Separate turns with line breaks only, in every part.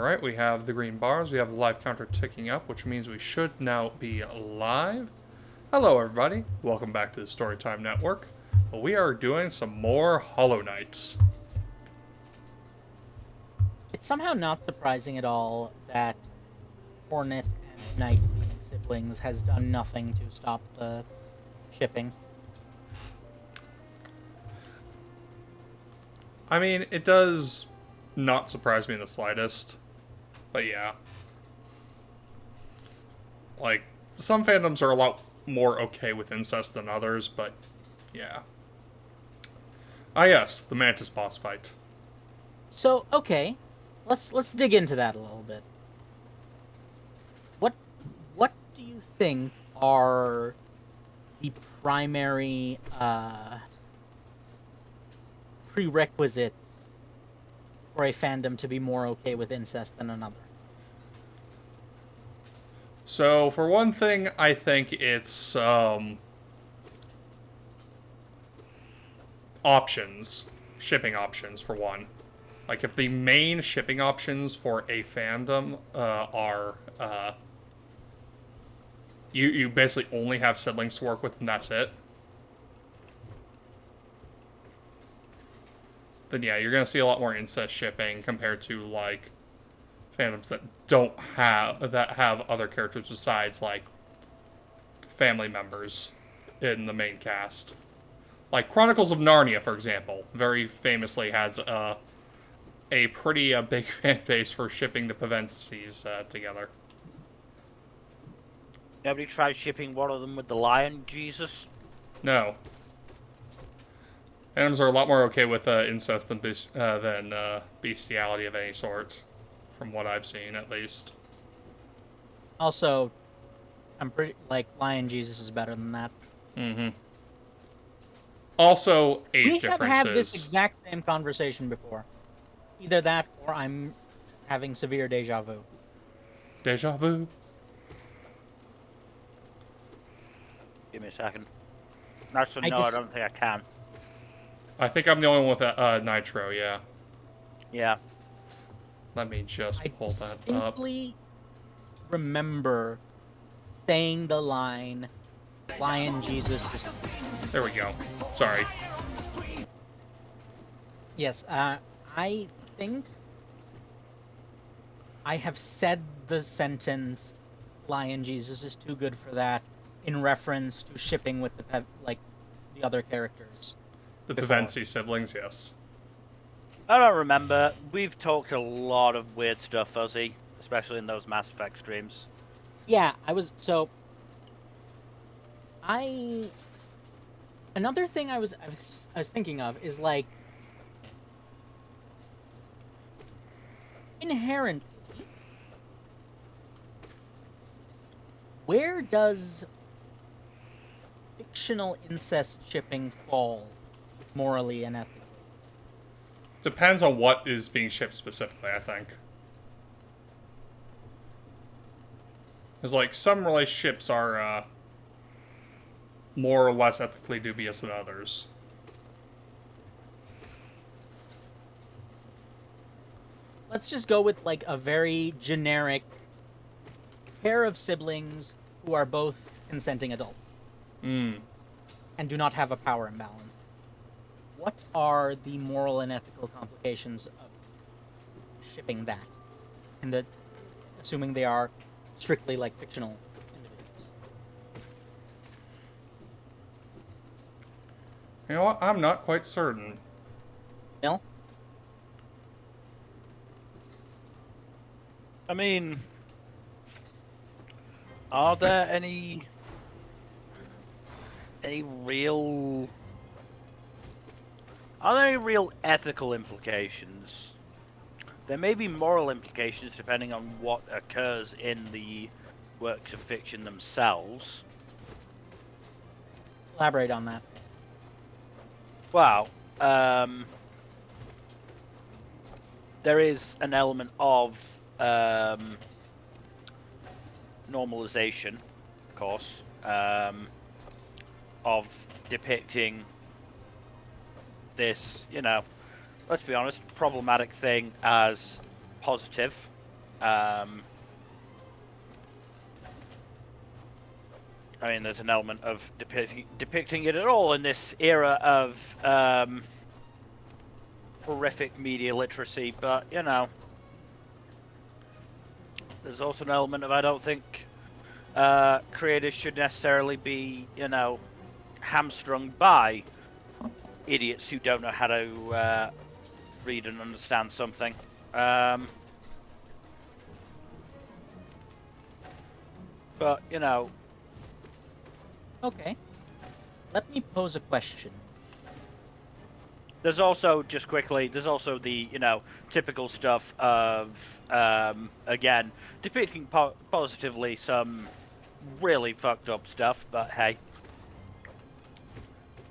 Alright, we have the green bars, we have the live counter ticking up, which means we should now be live. Hello everybody, welcome back to the Storytime Network. We are doing some more Hollow Knights.
It's somehow not surprising at all that Hornet and Knight being siblings has done nothing to stop the shipping.
I mean, it does not surprise me in the slightest. But yeah. Like, some fandoms are a lot more okay with incest than others, but yeah. Ah yes, the Mantis boss fight.
So, okay, let's dig into that a little bit. What do you think are the primary prerequisites for a fandom to be more okay with incest than another?
So, for one thing, I think it's, options. Shipping options, for one. Like, if the main shipping options for a fandom, are, you basically only have siblings to work with and that's it, then yeah, you're gonna see a lot more incest shipping compared to, like, fandoms that have other characters besides, like, family members in the main cast. Like, Chronicles of Narnia, for example, very famously has a pretty big fan base for shipping the Pevensies together.
Nobody tried shipping one of them with the lion, Jesus?
No. Fandoms are a lot more okay with incest than bestiality of any sort, from what I've seen, at least.
Also, I'm pretty like Lion Jesus is better than that.
Mm-hmm. Also, age differences.
We have had this exact same conversation before. Either that, or I'm having severe deja vu.
Deja vu.
Give me a second. Actually, no, I don't think I can.
I think I'm the only one with Nitro, yeah.
Yeah.
Let me just pull that up.
I distinctly remember saying the line, Lion Jesus is...
There we go. Sorry.
Yes, I think I have said the sentence, Lion Jesus is too good for that, in reference to shipping with the other characters.
The Pevensie siblings, yes.
I don't remember. We've talked a lot of weird stuff, Fuzzy, especially in those Mass Effect streams.
Yeah, another thing I was thinking of is, like, inherently, where does fictional incest shipping fall morally and ethically?
Depends on what is being shipped specifically, I think. Because, like, some relationships are, more or less ethically dubious than others.
Let's just go with, like, a very generic pair of siblings who are both consenting adults.
Mm.
And do not have a power imbalance. What are the moral and ethical complications of shipping that? And assuming they are strictly, like, fictional individuals.
You know what? I'm not quite certain.
Bill?
I mean, are there any real... Are there any real ethical implications? There may be moral implications depending on what occurs in the works of fiction themselves.
Elaborate on that.
Well, there is an element of normalization, of course, of depicting this, let's be honest, problematic thing as positive. I mean, there's an element of depicting it at all in this era of horrific media literacy, but, you know, there's also an element of I don't think creators should necessarily be, you know, hamstrung by idiots who don't know how to read and understand something. But, you know...
Okay. Let me pose a question.
There's also, just quickly, there's also the, you know, typical stuff of, again, depicting positively some really fucked up stuff, but hey.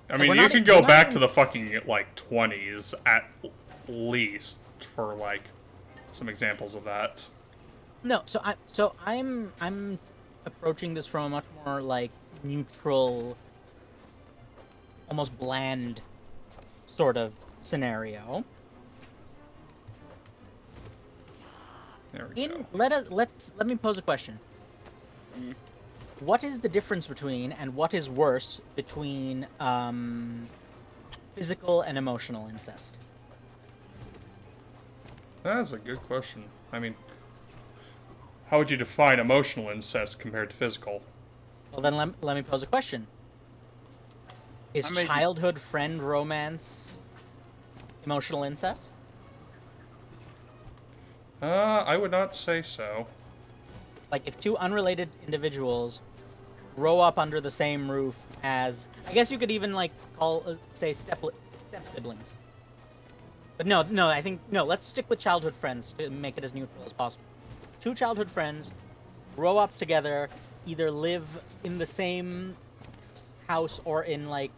I mean, you can go back to the fucking, like, 20s at least for, like, some examples of that.
No, I'm approaching this from a much more, like, neutral, almost bland sort of scenario.
There we go.
Let me pose a question. What is the difference between, and what is worse between, physical and emotional incest?
That's a good question. I mean, how would you define emotional incest compared to physical?
Well, then let me pose a question. Is childhood friend romance emotional incest?
I would not say so.
Like, if two unrelated individuals grow up under the same roof as... I guess you could even, like, say step siblings. But no, I think... No, let's stick with childhood friends to make it as neutral as possible. Two childhood friends grow up together, either live in the same house or in, like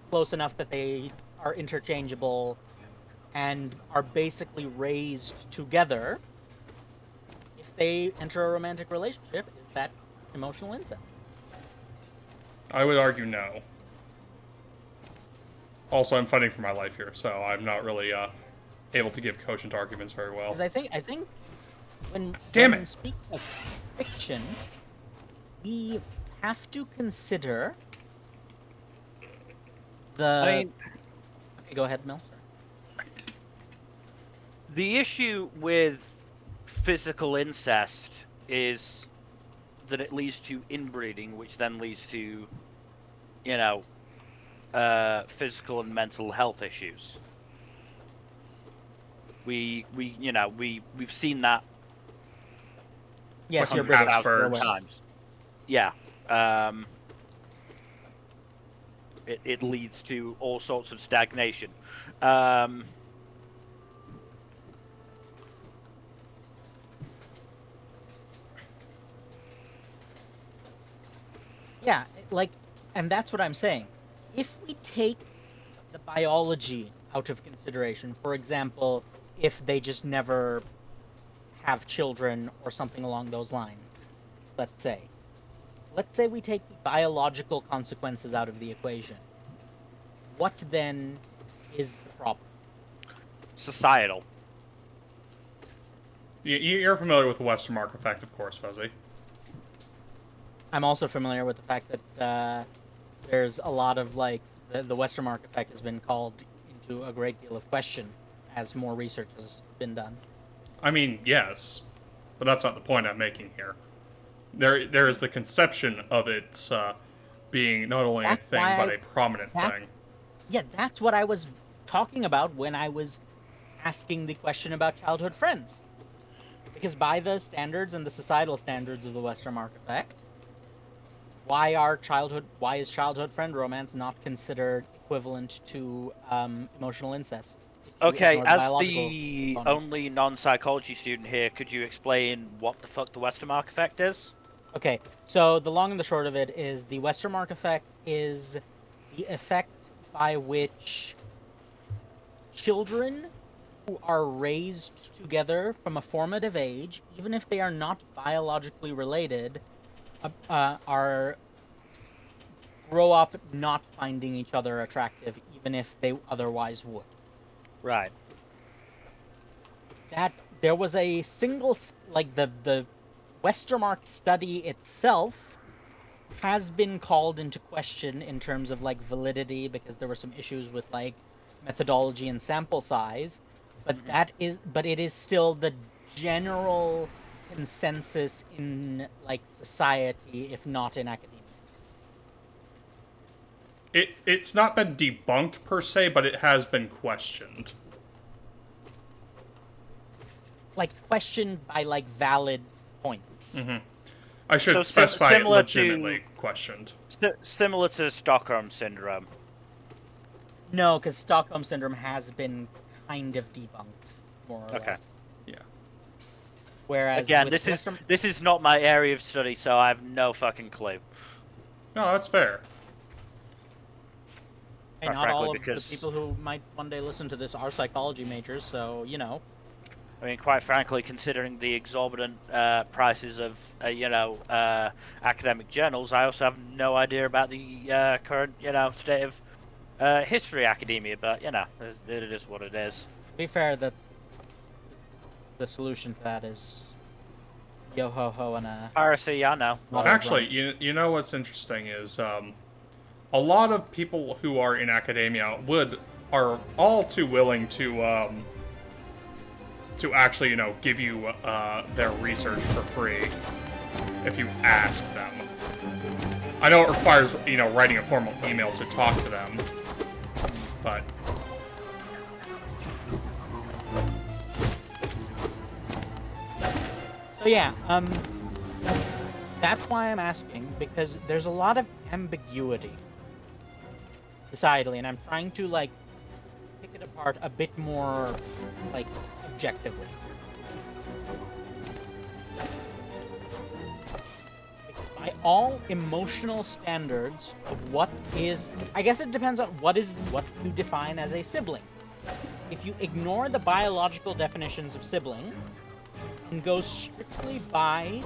close enough that they are interchangeable and are basically raised together. If they enter a romantic relationship, is that emotional incest?
I would argue no. Also, I'm fighting for my life here, so I'm not really able to give cogent arguments very well.
Because I think when speaking of fiction, we have to consider the...
I mean...
Okay, go ahead, Mel. Sorry.
The issue with physical incest is that it leads to inbreeding, which then leads to, you know, physical and mental health issues. We've seen that.
Yes, you're
British.
British.
Times. Yeah. It leads to all sorts of stagnation.
Yeah, like, and that's what I'm saying. If we take the biology out of consideration, for example, if they just never have children or something along those lines, let's say we take the biological consequences out of the equation. What then is the problem?
Societal.
You're familiar with the Westermark effect, of course, Fuzzy.
I'm also familiar with the fact that there's a lot of, like, the Westermark effect has been called into a great deal of question as more research has been done.
I mean, yes, but that's not the point I'm making here. There is the conception of it being not only a thing, but a prominent thing.
Yeah, that's what I was talking about when I was asking the question about childhood friends. Because by the standards and the societal standards of the Westermark effect, why is childhood friend romance not considered equivalent to emotional incest?
Okay, as the only non-psychology student here, could you explain what the fuck the Westermark effect is?
Okay, so the long and the short of it is the Westermark effect is the effect by which children who are raised together from a formative age, even if they are not biologically related, grow up not finding each other attractive, even if they otherwise would.
Right.
there was a like the Westermark study itself has been called into question in terms of like validity because there were some issues with like methodology and sample size, but it is still the general consensus in like society, if not in academia.
It's not been debunked per se, but it has been questioned.
Like questioned by like valid points.
I should
So
specify it
similar
legitimately questioned.
Similar to Stockholm syndrome.
No, because Stockholm syndrome has been kind of debunked, more or
Okay.
less.
Yeah.
Whereas
Again,
with
this is not my area of study, so I have no fucking clue.
No, that's fair.
Hey,
Or
not
frankly,
all of
because-
the people who might one day listen to this are psychology majors, so, you know.
I mean, quite frankly, considering the exorbitant prices of, academic journals, I also have no idea about the current, state of history academia. But it is what it is.
To be fair, that's the solution to that is yo ho ho and a
Piracy, I know.
Well,
Actually, you know what's interesting is a lot of people who are in academia are all too willing to actually, give you their research for free if you ask them. I know it requires, writing a formal email to talk to them, but...
So yeah, that's why I'm asking, because there's a lot of ambiguity societally, and I'm trying to, like, pick it apart a bit more, like, objectively. Because by all emotional standards of what is... I guess it depends on what you define as a sibling. If you ignore the biological definitions of sibling, and go strictly by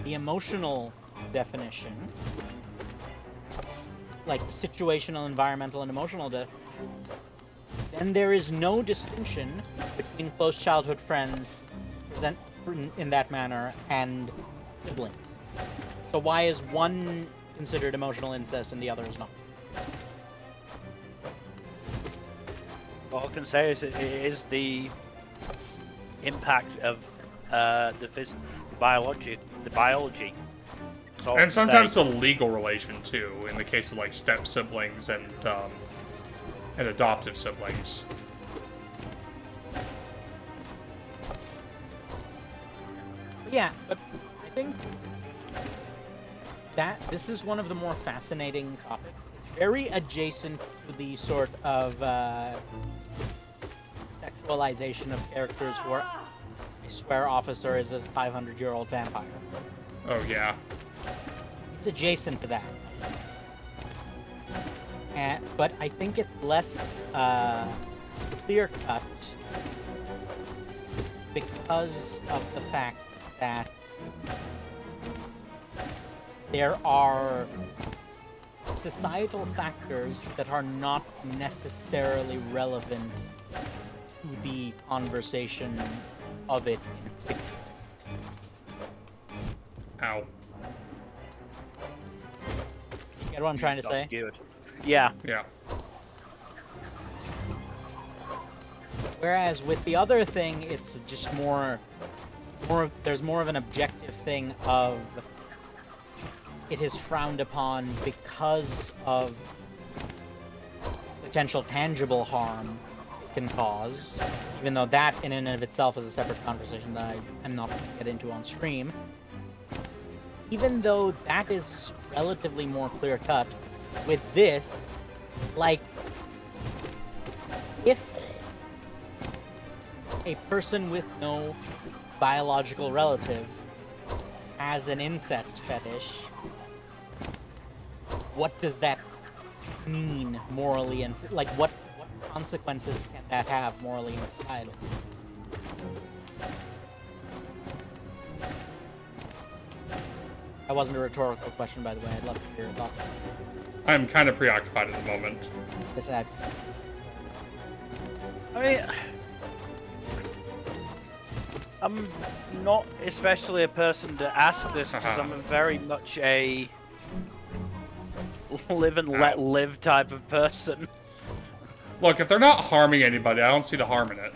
the emotional definition, like situational, environmental, and emotional definitions, then there is no distinction between close childhood friends present in that manner and siblings. So why is one considered emotional incest and the other is not?
All I can say is it is the impact of the biology. That's all I
And
can
sometimes
say.
a legal relation, too, in the case of, like, step-siblings and adoptive siblings.
Yeah, but I think that this is one of the more fascinating topics. It's very adjacent to the sort of sexualization of characters who are, I swear Officer is a 500-year-old vampire.
Oh, yeah.
It's adjacent to that. But I think it's less clear-cut because of the fact that there are societal factors that are not necessarily relevant to the conversation of it in fiction.
Ow.
You get what I'm trying to say?
Skewed. Yeah.
Yeah.
Whereas with the other thing, it's just there's more of an objective thing of it is frowned upon because of potential tangible harm it can cause, even though that in and of itself is a separate conversation that I'm not going to get into on stream. Even though that is relatively more clear-cut, with this, like, if a person with no biological relatives has an incest fetish, what does that mean morally, and like what consequences can that have morally and societally? That wasn't a rhetorical question, by the way. I'd love to hear your thoughts.
I'm kind of preoccupied at the moment.
This ad.
I mean, I'm not especially a person to ask this because I'm very much a live and let live type of person.
Look, if they're not harming anybody, I don't see the harm in it.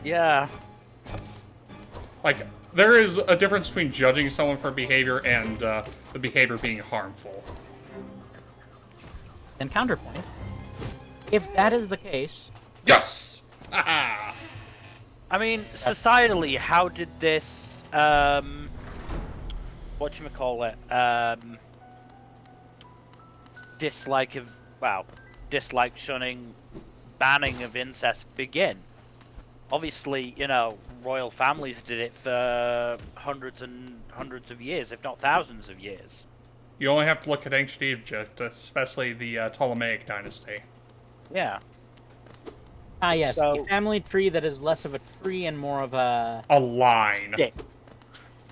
Yeah.
Like, there is a difference between judging someone for behavior and the behavior being harmful.
And counterpoint, if that is the case,
Yes! Haha!
I mean, societally, how did this, whatchamacallit, dislike, shunning, banning of incest begin? Obviously, royal families did it for hundreds and hundreds of years, if not thousands of years.
You only have to look at ancient Egypt, especially the Ptolemaic dynasty.
Yeah.
Ah, yes,
So-
a family tree that is less of a tree and more of a
A line.
stick.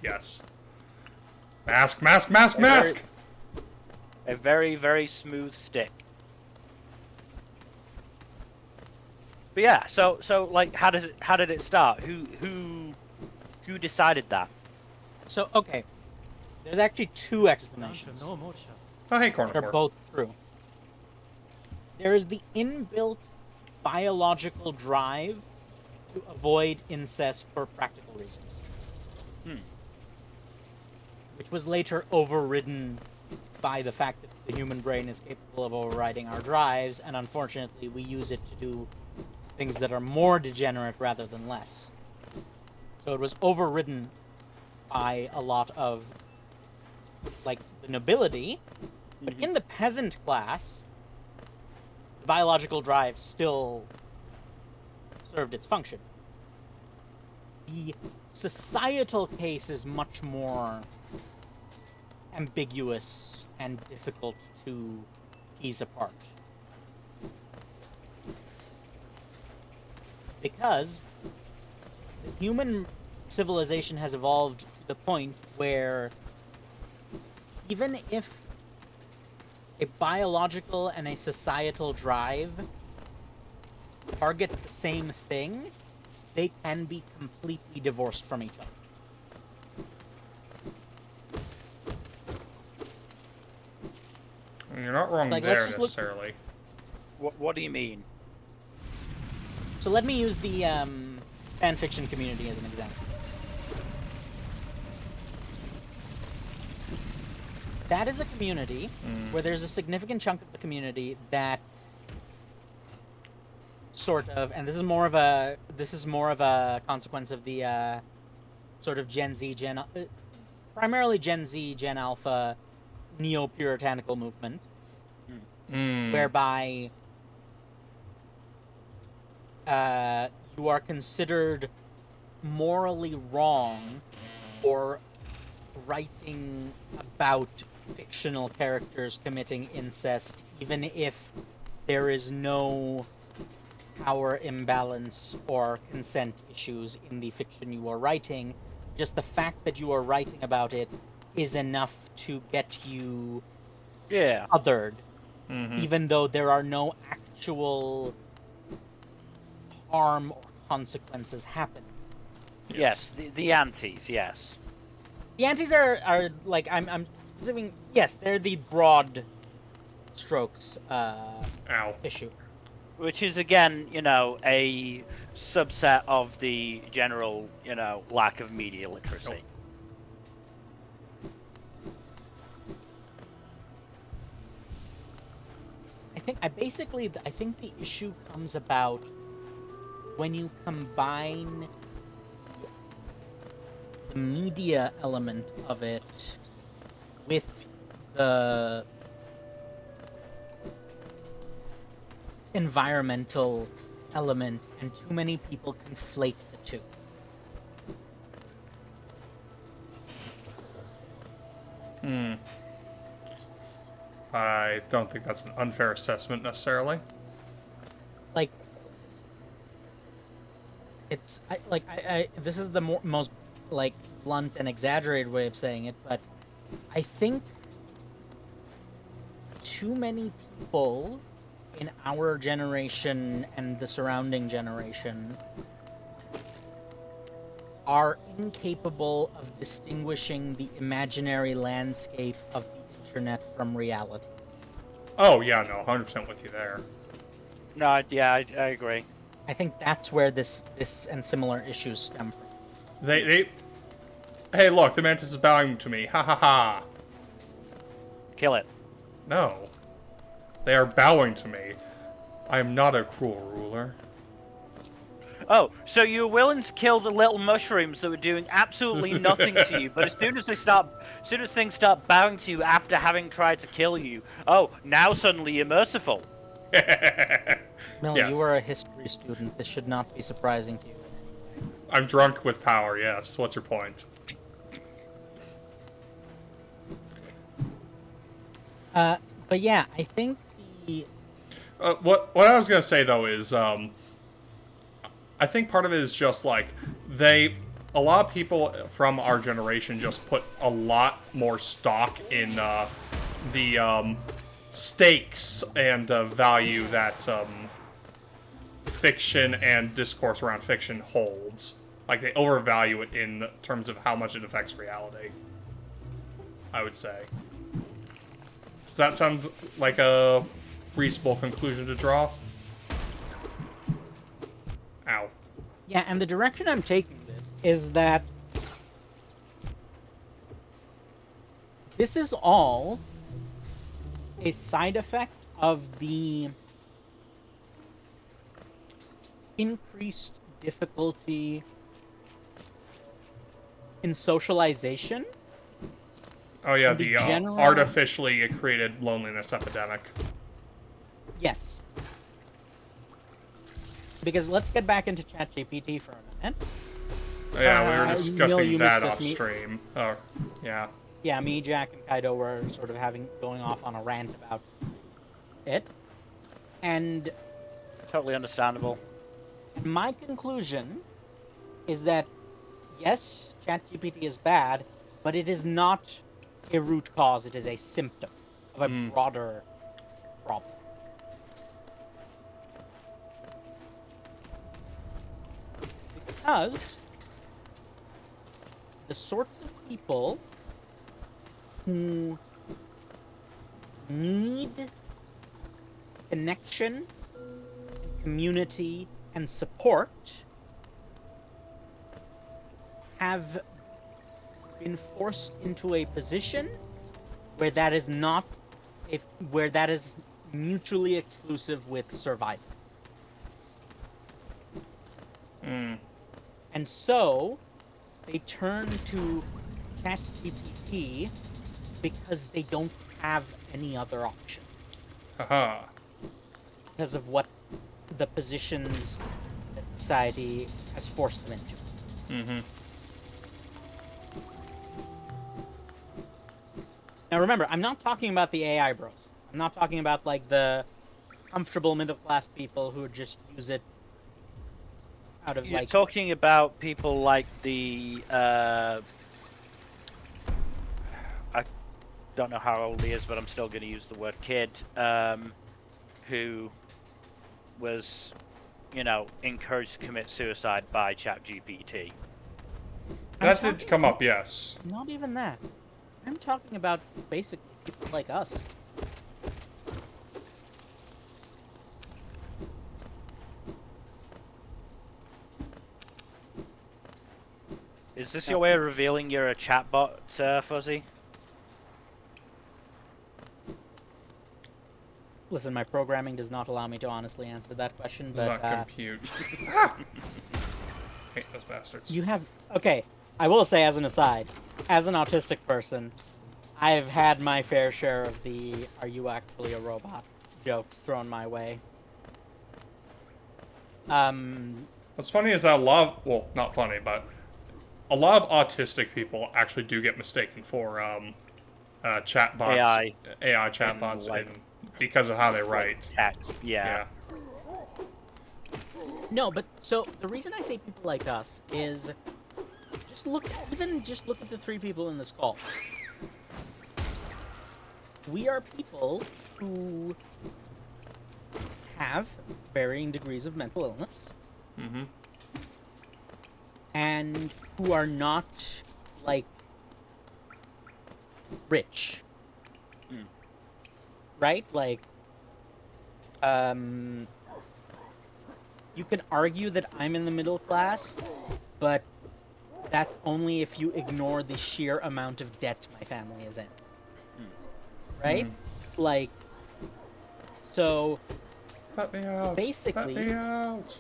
Yes. Mask, mask, mask, mask!
A very, very smooth stick. But yeah, so like, how did it start? Who decided that?
So, okay, there's actually two explanations.
Oh, hey,
They're
Cornicore.
both true. There is the inbuilt biological drive to avoid incest for practical reasons. Which was later overridden by the fact that the human brain is capable of overriding our drives, and unfortunately we use it to do things that are more degenerate rather than less. So it was overridden by a lot of, like, the nobility, but in the peasant class, the biological drive still served its function. The societal case is much more ambiguous and difficult to tease apart. Because the human civilization has evolved to the point where even if a biological and a societal drive target the same thing, they can be completely divorced from each other.
You're not wrong
Like,
there,
let's just look-
necessarily.
What do you mean?
So let me use the fanfiction community as an example. That is a community where there's a significant chunk of the community that sort of, and this is more of a consequence of the sort of primarily Gen Z, Gen Alpha, neo-puritanical movement, whereby you are considered morally wrong for writing about fictional characters committing incest, even if there is no power imbalance or consent issues in the fiction you are writing. Just the fact that you are writing about it is enough to get you othered, even though there are no actual harm or consequences happen.
Yes, the antis, yes.
The antis are like, I'm specific. Yes, they're the broad strokes issue.
Which is, again, a subset of the general, lack of media literacy.
I think the issue comes about when you combine the media element of it with the environmental element, and too many people conflate the two.
I don't think that's an unfair assessment, necessarily.
Like, it's this is the most like blunt and exaggerated way of saying it, but I think too many people in our generation and the surrounding generation are incapable of distinguishing the imaginary landscape of the internet from reality.
Oh, yeah, no, 100% with you there.
No, yeah, I agree.
I think that's where this and similar issues stem from.
Hey, look, the mantis is bowing to me. Ha ha ha.
Kill it.
No. They are bowing to me. I am not a cruel ruler.
Oh, so you were willing to kill the little mushrooms that were doing absolutely nothing to you, but as soon as things start bowing to you after having tried to kill you, oh, now suddenly you're merciful.
Millie,
Yes.
you are a history student. This should not be surprising to you.
I'm drunk with power, yes. What's your point?
But yeah, I think the
What I was gonna say though is, I think part of it is just like a lot of people from our generation just put a lot more stock in the stakes and value that fiction and discourse around fiction holds. Like they overvalue it in terms of how much it affects reality, I would say. Does that sound like a reasonable conclusion to draw? Ow.
yeah, and the direction I'm taking this is that this is all a side effect of the increased difficulty in socialization.
Oh yeah,
And the
the
general-
artificially created loneliness epidemic.
Yes. Because let's get back into ChatGPT for a minute.
Yeah, we were
Neil,
discussing
you
that
missed
off
this meet-
stream. Oh, yeah.
Yeah, me, Jack, and Kaido were sort of going off on a rant about it. And
Totally understandable.
my conclusion is that, yes, ChatGPT is bad, but it is not a root cause, it is a symptom of a broader problem. Because the sorts of people who need connection, community, and support have been forced into a position where that is not where that is mutually exclusive with survival. And so they turn to ChatGPT because they don't have any other option
Haha.
because of what the positions that society has forced them into.
Mm-hmm.
Now remember, I'm not talking about the AI bros. I'm not talking about like the comfortable middle class people who just use it out of
You're
like
talking about people like the I don't know how old he is, but I'm still going to use the word kid, who was, encouraged to commit suicide by ChatGPT.
That did come up, yes.
Not even that. I'm talking about basically people like us.
Is this your way of revealing you're a chatbot, Fuzzy?
Listen, my programming does not allow me to honestly answer that question, but
Not compute. Hate those bastards.
you have okay. I will say, as an aside, as an autistic person, I've had my fair share of the "Are you actually a robot?" jokes thrown my way.
What's funny is that a lot of, well, not funny, but a lot of autistic people actually do get mistaken for chatbots, AI chatbots,
like-
because of how they write.
Text,
Yeah.
No, but so the reason I say people like us is just look at the three people in this call. We are people who have varying degrees of mental illness.
Mm-hmm.
and who are not, like, rich.
Hmm.
Right? Like, you can argue that I'm in the middle class, but that's only if you ignore the sheer amount of debt my family is in. Right? Like, so
Let me out.
basically,
Let me out.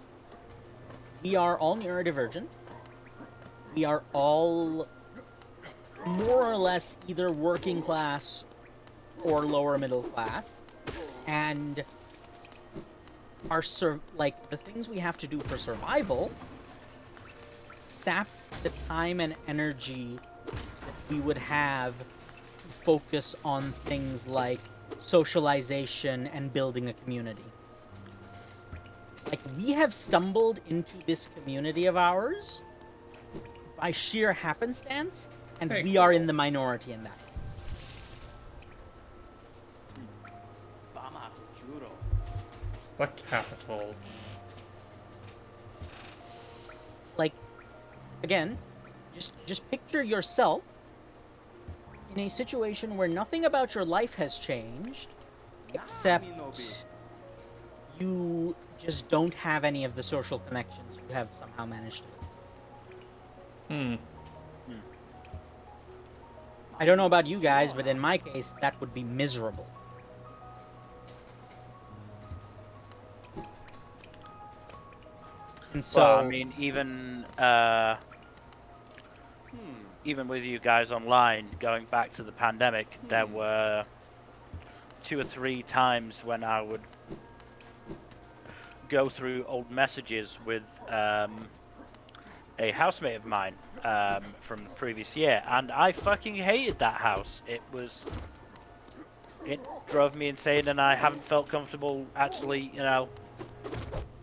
we are all neurodivergent. We are all more or less either working class or lower middle class, and like the things we have to do for survival sap the time and energy that we would have to focus on things like socialization and building a community. Like, we have stumbled into this community of ours by sheer happenstance, and
Hey.
we are in the minority in that.
The capital.
Like, again, just picture yourself in a situation where nothing about your life has changed, except you just don't have any of the social connections you have somehow managed to. I don't know about you guys, but in my case, that would be miserable. And so,
Well, I mean, even with you guys online, going back to the pandemic, there were 2 or 3 times when I would go through old messages with a housemate of mine from the previous year, and I fucking hated that house. It drove me insane, and I haven't felt comfortable actually,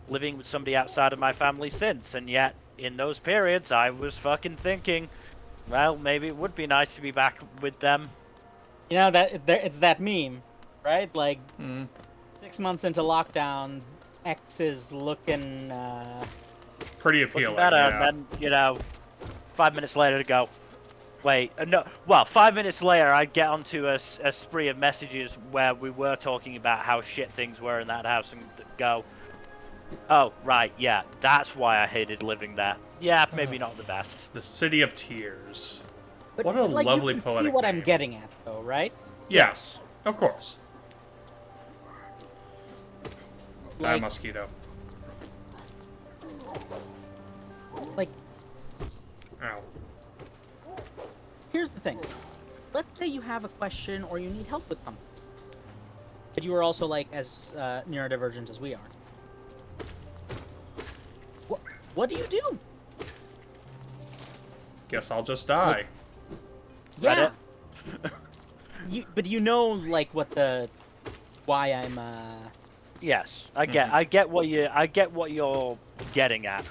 living with somebody outside of my family since. And yet, in those periods, I was fucking thinking, well, maybe it would be nice to be back with them.
it's that meme, right? Like, 6 months into lockdown, X is looking
Pretty
Looking
appealing.
better,
Yeah.
and then, 5 minutes later to go, wait, no, well, 5 minutes later I get onto a spree of messages where we were talking about how shit things were in that house, and go, oh, right, yeah, that's why I hated living there. Yeah, maybe not the best.
The City of Tears.
But,
What a
like,
lovely
you can
poetic
see what I'm
name.
getting at, though, right?
Yes, of course. Die,
Like,
mosquito.
like,
Ow.
here's the thing. Let's say you have a question or you need help with something, but you are also, like, as neurodivergent as we are. What do you do?
Guess I'll just die.
Yeah.
Reddit?
But like, why I'm
Yes, I get what you're getting at.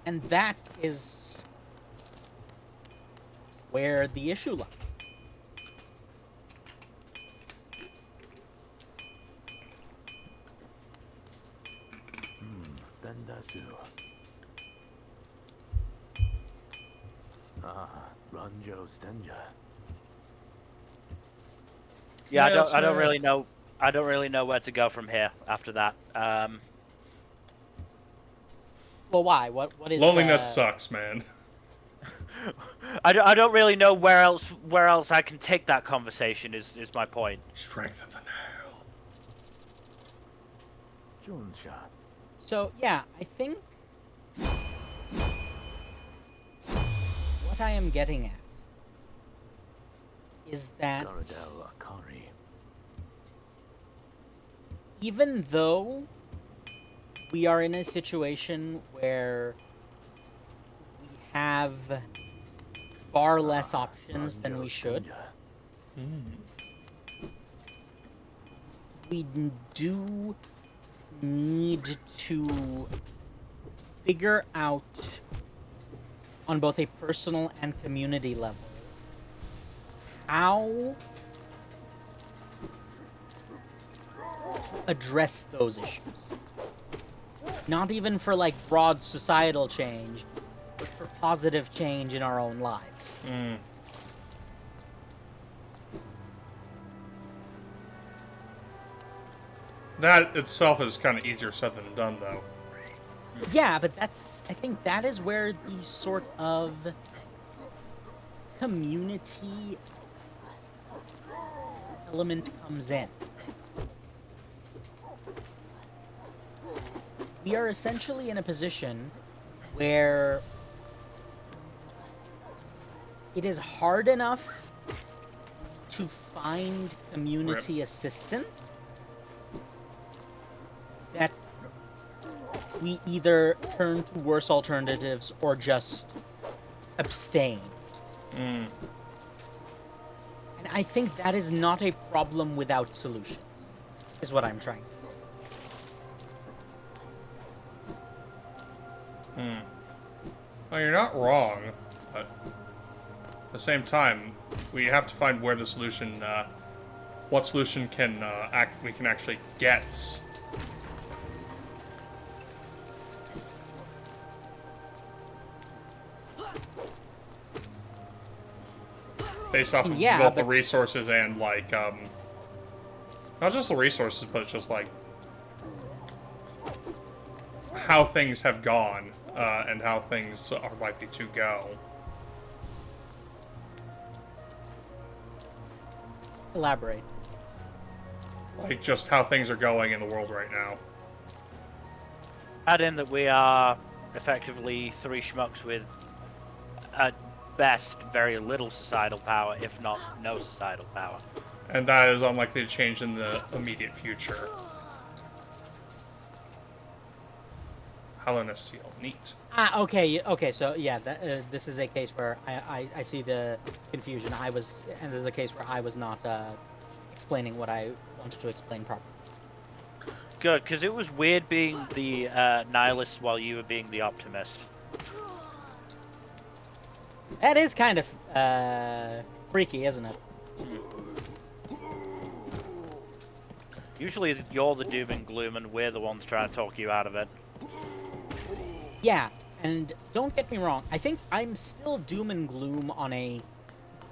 and that is where the issue lies.
Vendasu. Ranjo Stenja.
Yeah,
Yes,
I don't
sir.
really know. I don't really know where to go from here after that.
Well, why? What is
Loneliness sucks, man.
I don't really know where else I can take that conversation. Is my point.
Strength of the nail.
Junsha.
So, yeah, I think what I am getting at is that
Garadel Akari.
even though we are in a situation where we have far less options than we should, we do need to figure out on both a personal and community level how to address those issues. Not even for like broad societal change, but for positive change in our own lives.
Mm. That itself is kind of easier said than done, though.
Yeah, but I think that is where the sort of community element comes in. We are essentially in a position where it is hard enough to find community assistance that we either turn to worse alternatives or just abstain.
Mm.
And I think that is not a problem without solutions, is what I'm trying to say.
Well, you're not wrong, but at the same time, we have to find where the solution, what solution we can actually get. Based off of
Yeah,
both the
but-
resources and, like, not just the resources, but it's just, like, how things have gone, and how things are likely to go.
Elaborate.
Like, just how things are going in the world right now.
Add in that we are effectively three schmucks with, at best, very little societal power, if not no societal power.
And that is unlikely to change in the immediate future. Hallownest seal. Neat.
Okay, so yeah, this is a case where I see the confusion. And this is a case where I was not explaining what I wanted to explain properly.
Good, because it was weird being the nihilist while you were being the optimist.
That is kind of freaky, isn't it?
Usually you're the doom and gloom and we're the ones trying to talk you out of it.
Yeah, and don't get me wrong, I think I'm still doom and gloom on a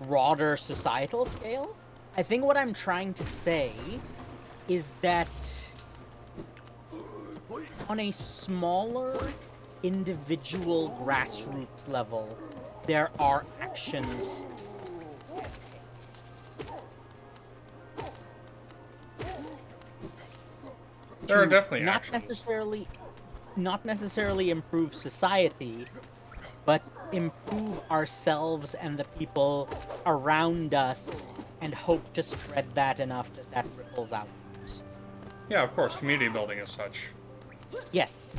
broader societal scale. I think what I'm trying to say is that on a smaller individual grassroots level, there are actions.
There are
to
definitely
not
actions.
not necessarily improve society, but improve ourselves and the people around us, and hope to spread that enough that that ripples outwards.
Yeah, of course, community building as such.
Yes,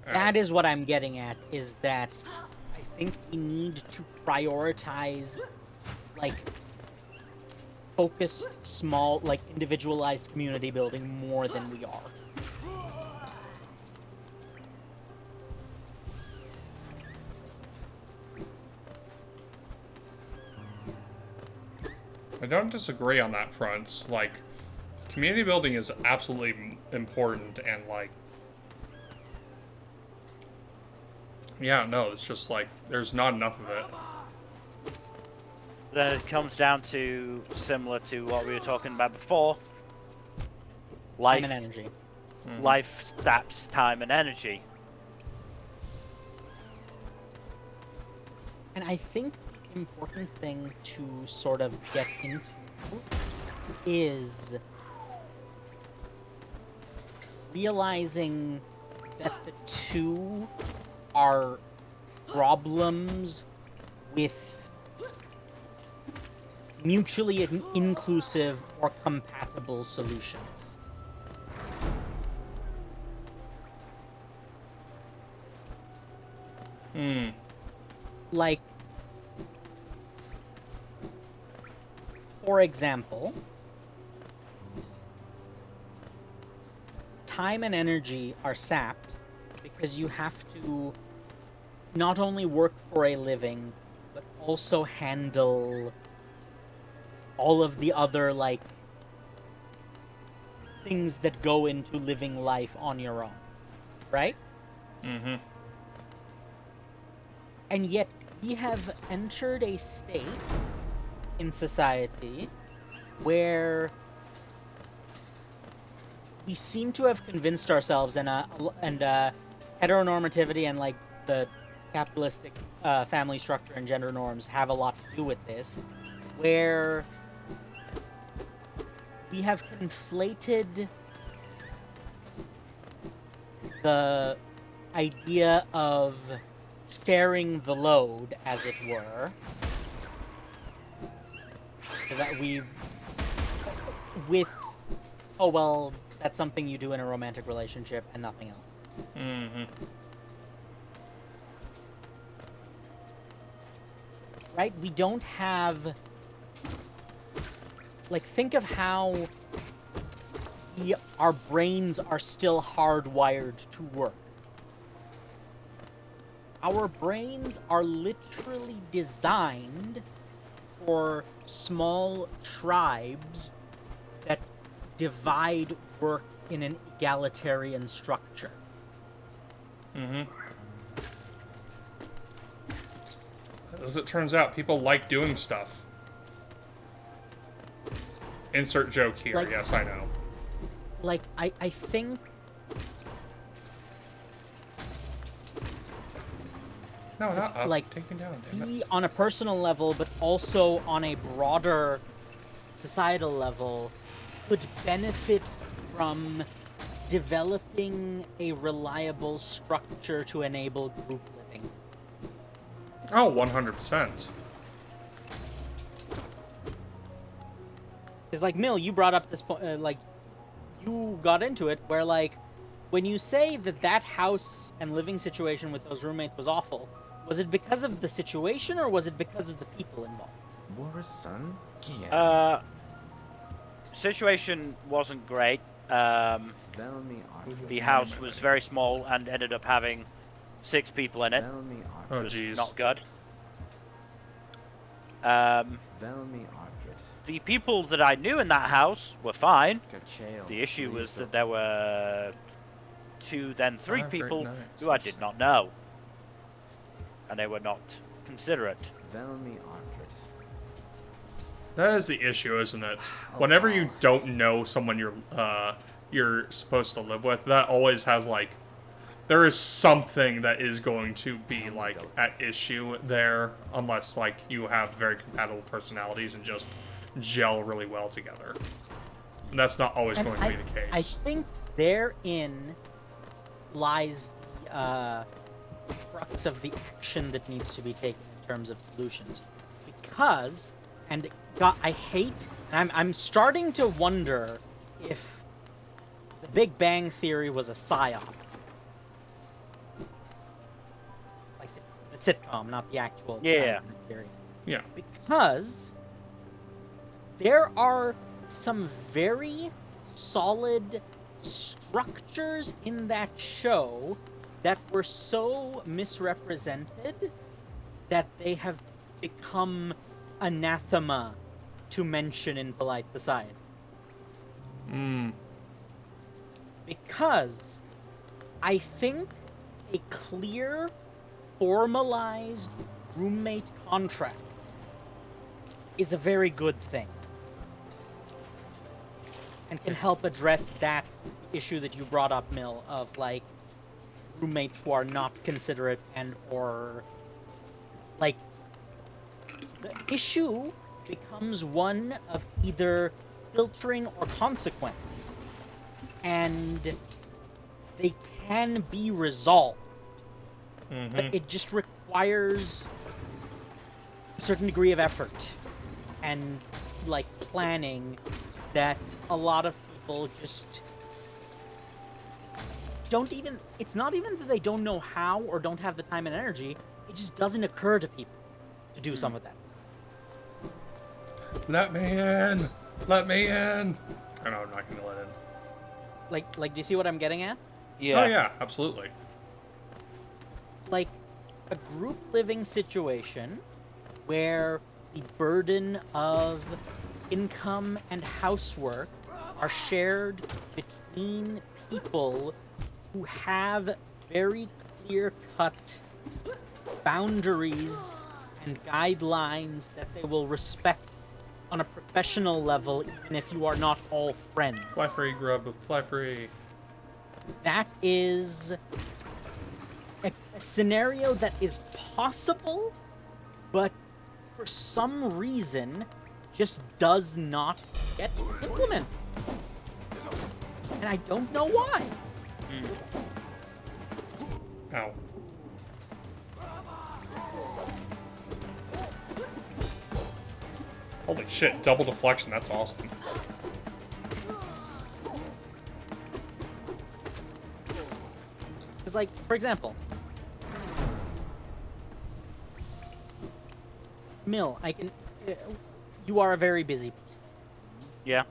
Uh,
that is what I'm getting at, is that I think we need to prioritize, like, focused, small, like, individualized community building more than we are.
I don't disagree on that front. Like, community building is absolutely important, and, like, yeah, no, it's just, like, there's not enough of it.
Then it comes down to, similar to what we were talking about before, life,
Time and energy.
life stats, time, and energy.
And I think the important thing to sort of get into is realizing that the two are problems with mutually inclusive or compatible solutions. Like, for example, time and energy are sapped because you have to not only work for a living, but also handle all of the other, like, things that go into living life on your own, right?
Mm-hmm.
And yet, we have entered a state in society where we seem to have convinced ourselves, and heteronormativity and like the capitalistic family structure and gender norms have a lot to do with this, where we have conflated the idea of sharing the load, as it were, that we with oh well, that's something you do in a romantic relationship and nothing else.
Mm-hmm.
Right? We don't have, like, think of how our brains are still hardwired to work. Our brains are literally designed for small tribes that divide work in an egalitarian structure.
Mm-hmm. As it turns out, people like doing stuff. Insert joke here.
Like-
Yes, I know.
Like, I think
No, not up.
like,
Take me down, damn it.
we, on a personal level, but also on a broader societal level, could benefit from developing a reliable structure to enable group living.
Oh, 100%.
Because, like, Mill, you brought up this point, like, you got into it, where, like, when you say that that house and living situation with those roommates was awful, was it because of the situation, or was it because of the people involved?
Morrison?
Situation wasn't great. The house was very small and ended up having 6 people in it.
Oh,
Which was
jeez.
not good. The people that I knew in that house were fine. The issue was that there were 2, then 3
Five great
people
nights.
who I did not know. And they were not considerate.
That is the issue, isn't it? Whenever you don't know someone you're supposed to live with, that always has, like, there is something that is going to be, like, at issue there, unless, like, you have very compatible personalities and just gel really well together. And that's not always
And
going to be the
I
case.
think therein lies the crux of the action that needs to be taken in terms of solutions. Because, and God, I hate, and I'm starting to wonder if the Big Bang Theory was a psyop. Like the sitcom, not the actual
Yeah.
Big Bang Theory.
Yeah.
Because there are some very solid structures in that show that were so misrepresented that they have become anathema to mention in polite society.
Mm.
Because I think a clear, formalized roommate contract is a very good thing. And can help address that issue that you brought up, Mill, of, like, roommates who are not considerate and or, like, the issue becomes one of either filtering or consequence. And they can be resolved.
Mm-hmm.
But it just requires a certain degree of effort and, like, planning that a lot of people just don't even, it's not even that they don't know how or don't have the time and energy, it just doesn't occur to people to do some of that stuff.
Let me in! Let me in! I know, I'm not gonna let in.
Like, do you see what I'm getting at?
Yeah.
Oh, yeah, absolutely.
Like, a group living situation where the burden of income and housework are shared between people who have very clear-cut boundaries and guidelines that they will respect on a professional level, even if you are not all friends.
Fly free, grub. Fly free.
That is a scenario that is possible, but for some reason just does not get implemented. And I don't know why.
Ow. Holy shit, double deflection, that's awesome.
Because, like, for example, Mill, I can... you are a very busy person.
Yeah.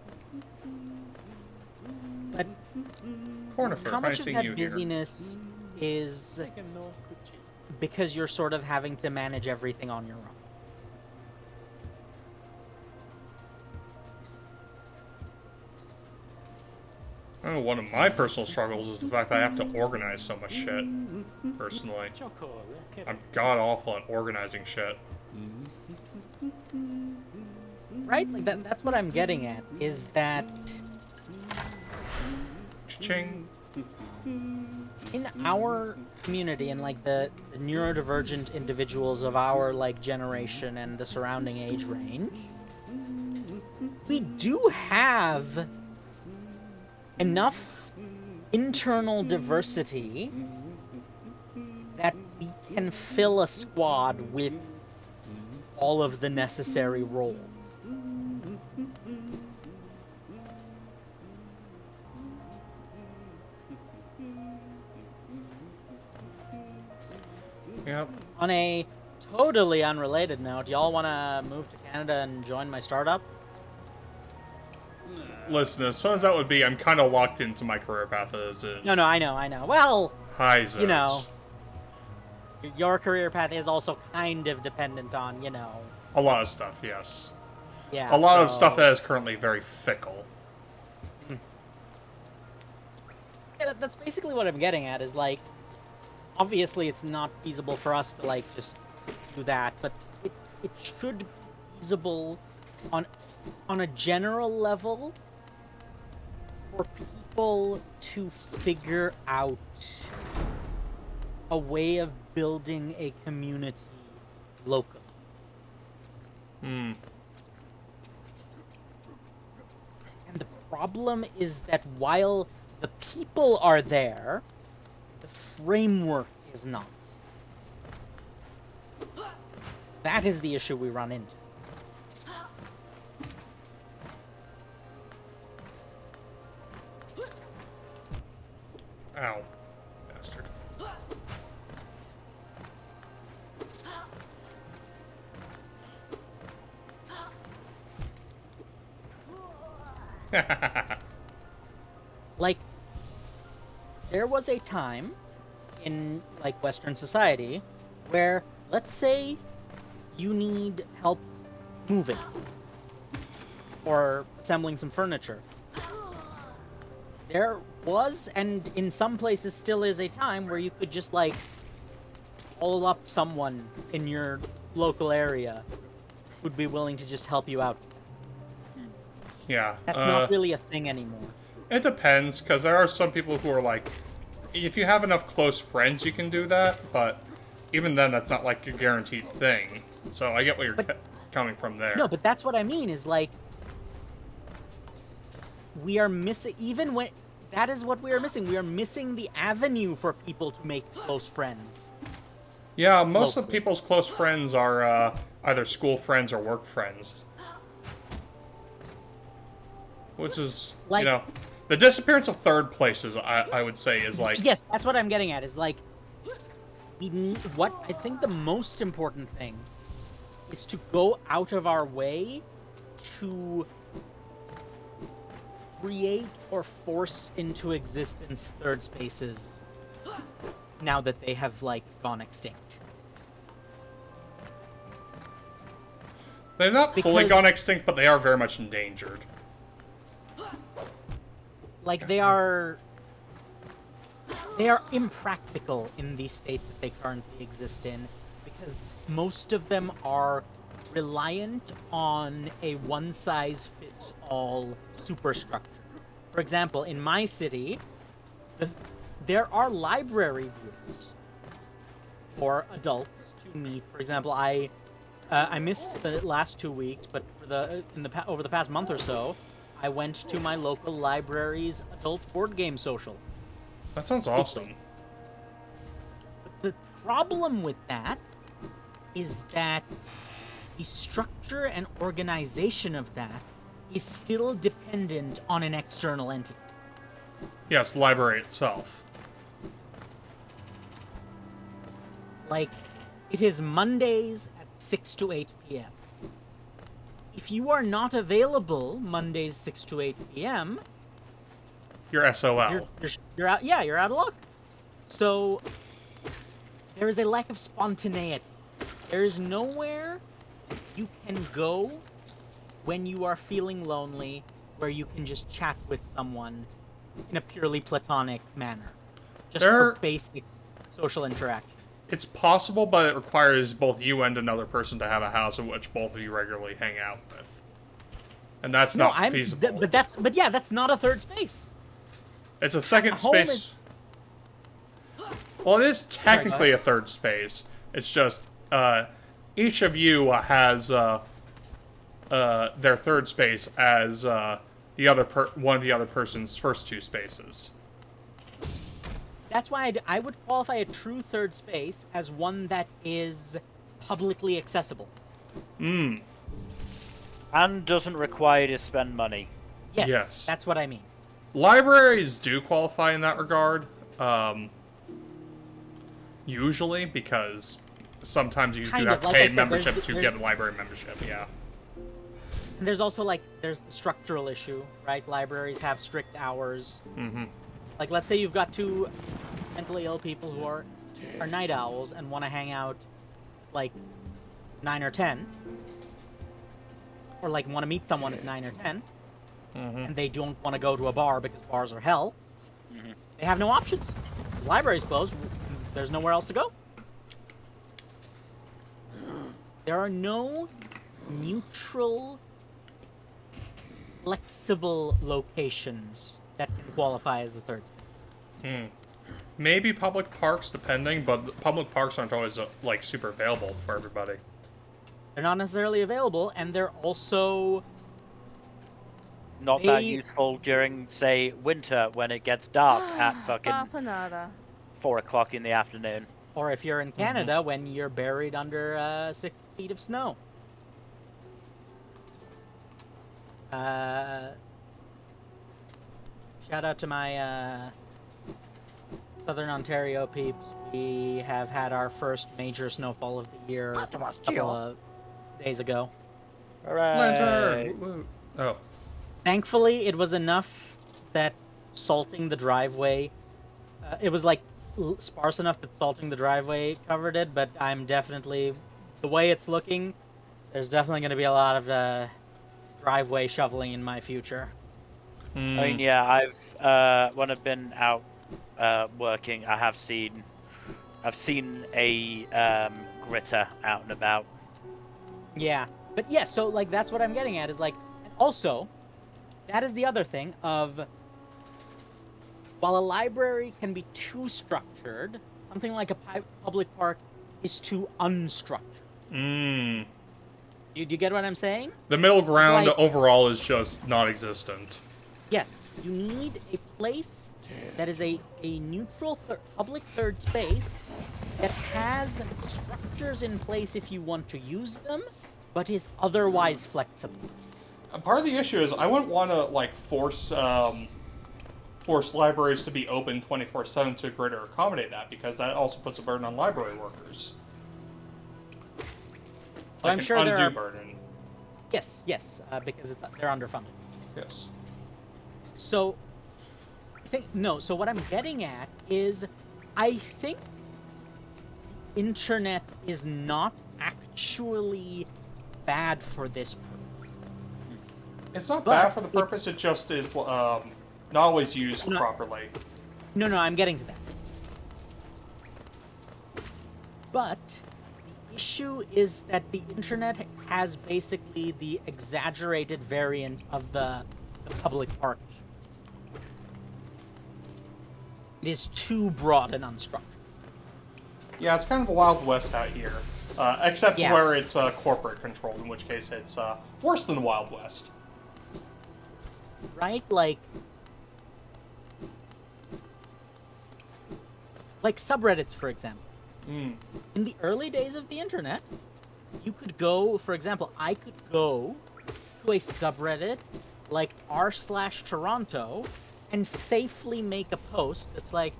But
Cornifer,
how much
nice
of
seeing
that
you here.
busyness is because you're sort of having to manage everything on your own?
I know one of my personal struggles is the fact that I have to organize so much shit, personally. I'm god-awful at organizing shit.
Right? Like, that's what I'm getting at, is that
Cha-ching.
in our community and, like, the neurodivergent individuals of our, like, generation and the surrounding age range, we do have enough internal diversity that we can fill a squad with all of the necessary roles.
Yep.
On a totally unrelated note, y'all want to move to Canada and join my startup?
Listen, as fun as that would be, I'm kind of locked into my career path as is.
No, I know. Well,
High
you know, your career path is also kind of dependent on, you know...
A lot of stuff, yes.
Yeah,
A lot of
so-
stuff that is currently very fickle.
Yeah, that's basically what I'm getting at, is, like, obviously it's not feasible for us to, like, just do that, but it should be feasible on a general level for people to figure out a way of building a community locally.
Hmm.
And the problem is that while the people are there, the framework is not. That is the issue we run into.
Ow. Bastard.
Like, there was a time in, like, Western society where, let's say, you need help moving or assembling some furniture. There was, and in some places still is, a time where you could just, like, call up someone in your local area who'd be willing to just help you out.
Yeah.
That's not really a thing anymore.
It depends, because there are some people who are like, if you have enough close friends, you can do that, but even then, that's not like a guaranteed thing. So I get where you're coming from there.
No, but that's what I mean, is like, we are missing, even when, that is what we are missing. We are missing the avenue for people to make close friends.
Yeah, most of
Locally.
people's close friends are either school friends or work friends. Which is,
Like-
you know, the disappearance of third places, I would say, is like...
Yes, that's what I'm getting at, is like, we need, what I think the most important thing is to go out of our way to create or force into existence third spaces now that they have, like, gone extinct.
They're not fully
Because-
gone extinct, but they are very much endangered.
Like, they are they are impractical in the state that they currently exist in, because most of them are reliant on a one-size-fits-all superstructure. For example, in my city, there are library views for adults to meet. For example, I missed the last 2 weeks, but over the past month or so, I went to my local library's adult board game social.
That sounds awesome.
The problem with that is that the structure and organization of that is still dependent on an external entity.
Yes, the library itself.
Like, it is Mondays at 6 to 8 p.m. If you are not available Mondays 6 to 8 p.m.,
Your SOL.
you're out. Yeah, you're out of luck. So there is a lack of spontaneity. There is nowhere you can go when you are feeling lonely, where you can just chat with someone in a purely platonic manner, just for basic social interaction.
It's possible, but it requires both you and another person to have a house in which both of you regularly hang out with, and that's not feasible.
But yeah, that's not a third space.
It's a second space. Well, it is technically a third space. It's just each of you has their third space as one of the other person's first two spaces.
That's why I would qualify a true third space as one that is publicly accessible.
And doesn't require you to spend money.
Yes, that's what I mean.
Libraries do qualify in that regard, usually, because sometimes you do have to pay membership to get a library membership, yeah.
And there's also, there's the structural issue, right? Libraries have strict hours.
Mm-hmm.
Like, let's say you've got two mentally ill people who are night owls and want to hang out, 9 or 10. Or, want to meet someone at 9 or 10.
Mm-hmm.
And they don't want to go to a bar because bars are hell. Mm-hmm. They have no options. The library's closed. There's nowhere else to go. There are no neutral, flexible locations that can qualify as a third space.
Maybe public parks, depending, but public parks aren't always super available for everybody.
They're not necessarily available, and they're also
not that useful during, say, winter when it gets dark at fucking 4 o'clock in the afternoon.
Or if you're in Canada, when you're buried under 6 feet of snow. Shout out to my Southern Ontario peeps. We have had our first major snowfall of the year a couple of days ago.
All right.
Lantern! Oh.
Thankfully, it was enough that salting the driveway, it was sparse enough that salting the driveway covered it, but I'm definitely, the way it's looking, there's definitely going to be a lot of driveway shoveling in my future.
I mean, yeah, I've when I've been out working, I've seen a gritter out and about.
Yeah, but yeah, so that's what I'm getting at is and also, that is the other thing of, while a library can be too structured, something like a public park is too unstructured. Do you get what I'm saying?
The middle ground overall is just non-existent.
Yes, you need a place that is a neutral public third space that has structures in place if you want to use them, but is otherwise flexible.
Part of the issue is I wouldn't want to force libraries to be open 24/7 to greater accommodate that, because that also puts a burden on library workers.
I'm sure there are
burden.
Yes, because they're underfunded.
Yes.
So, so what I'm getting at is, I think internet is not actually bad for this purpose.
It's not bad for the purpose, it just is not always used properly.
No, I'm getting to that. But the issue is that the internet has basically the exaggerated variant of the public partnership. It is too broad and unstructured.
Yeah, it's kind of a Wild West out here. Except
Yeah.
where it's corporate controlled, in which case it's worse than the Wild West.
Right? Like subreddits, for example.
Mm.
In the early days of the internet, you could go, for example, I could go to a subreddit like r/Toronto and safely make a post that's like,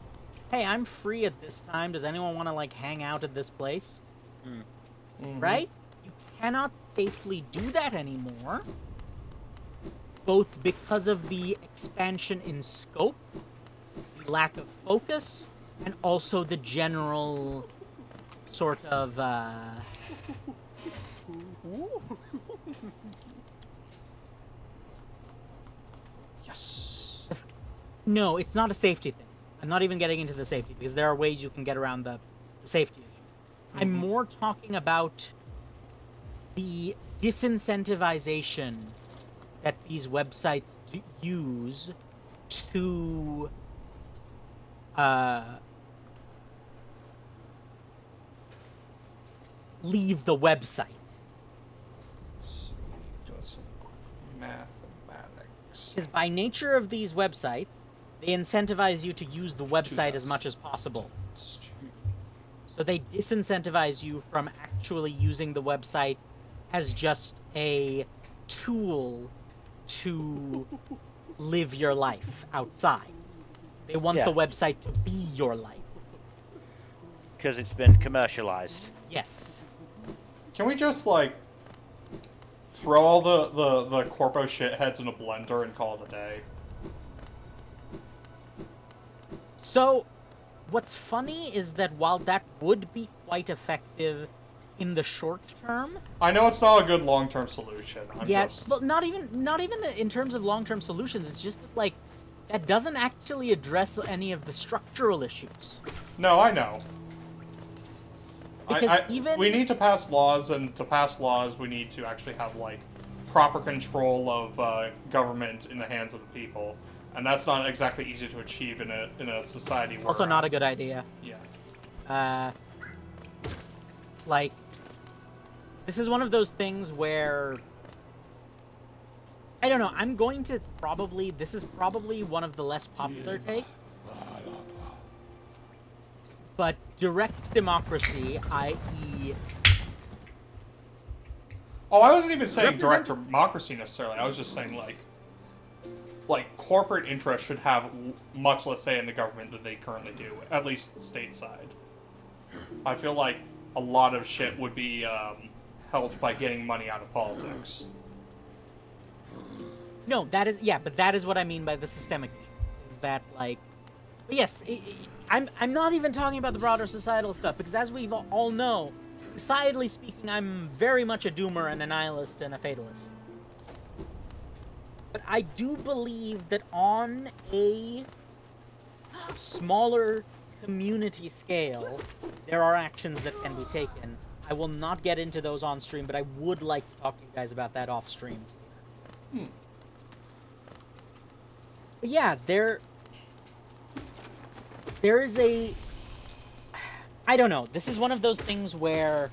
hey, I'm free at this time. Does anyone want to like hang out at this place?
Mhm.
Right? You cannot safely do that anymore. Both because of the expansion in scope, the lack of focus, and also the general sort of
Yes.
no, it's not a safety thing. I'm not even getting into the safety because there are ways you can get around the safety issue. I'm more talking about the disincentivization that these websites use to leave the website.
Doing some quick mathematics.
Because by nature of these websites, they incentivize you to use the website as much as possible. So they disincentivize you from actually using the website as just a tool to live your life outside. They want the
Yes.
website to be your life.
Because it's been commercialized.
Yes.
Can we just like throw all the corpo shitheads in a blender and call it a day?
So, what's funny is that while that would be quite effective in the short term,
I know it's not a good long-term solution.
well, not even in terms of long-term solutions. It's just that, like, that doesn't actually address any of the structural issues.
No, I know.
Because
we need to pass laws, and to pass laws, we need to actually have like proper control of government in the hands of the people, and that's not exactly easy to achieve in a society where
Also, not a good idea.
Yeah.
Like, this is one of those things where I don't know. I'm going to probably. This is probably one of the less popular takes. But direct democracy, i.e.,
Oh, I wasn't even saying
Represent-
direct democracy necessarily. I was just saying like corporate interests should have much less say in the government than they currently do, at least stateside. I feel like a lot of shit would be helped by getting money out of politics.
no, that is but that is what I mean by the systemic issue. Is that like, but yes, I'm not even talking about the broader societal stuff because as we all know, societally speaking, I'm very much a doomer and a nihilist and a fatalist. But I do believe that on a smaller community scale, there are actions that can be taken. I will not get into those on stream, but I would like to talk to you guys about that off stream. But yeah, there is a... I don't know. This is one of those things where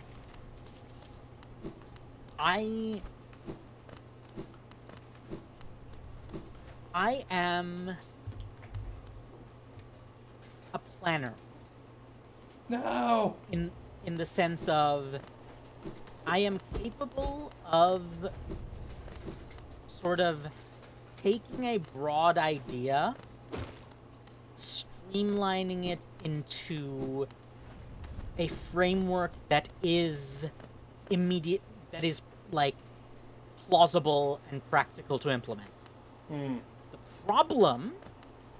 I am a planner
No.
in the sense of I am capable of sort of taking a broad idea, streamlining it into a framework that is immediate, that is like plausible and practical to implement.
Hmm.
The problem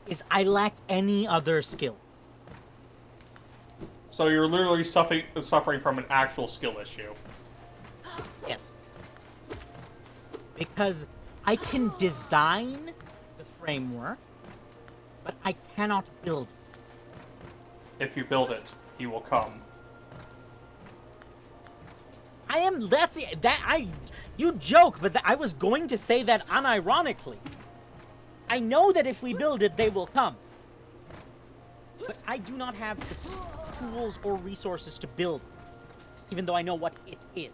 is I lack any other skills.
So you're literally suffering from an actual skill issue.
Yes. Because I can design the framework, but I cannot build it.
If you build it, he will come.
I am. That's that I. You joke, but I was going to say that unironically. I know that if we build it, they will come. But I do not have the tools or resources to build it, even though I know what it is.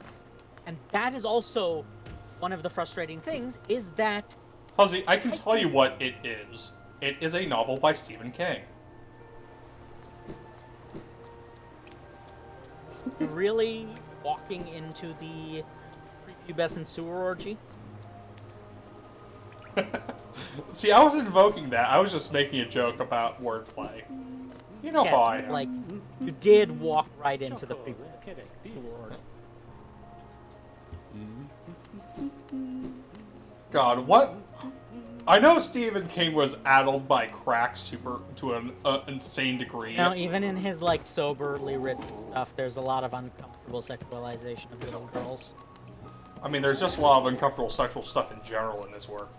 And that is also one of the frustrating things, is that...
Fuzzy, I can tell you what it is. It is a novel by Stephen King.
Really walking into the prepubescent sewer orgy?
See, I wasn't invoking that. I was just making a joke about wordplay. You know
Yes,
how I am.
like, you did walk right into the prepubescent sewer orgy.
God, what? I know Stephen King was addled by crack to an insane degree.
You know, even in his, like, soberly written stuff, there's a lot of uncomfortable sexualization of little girls.
I mean, there's just a lot of uncomfortable sexual stuff in general in this work.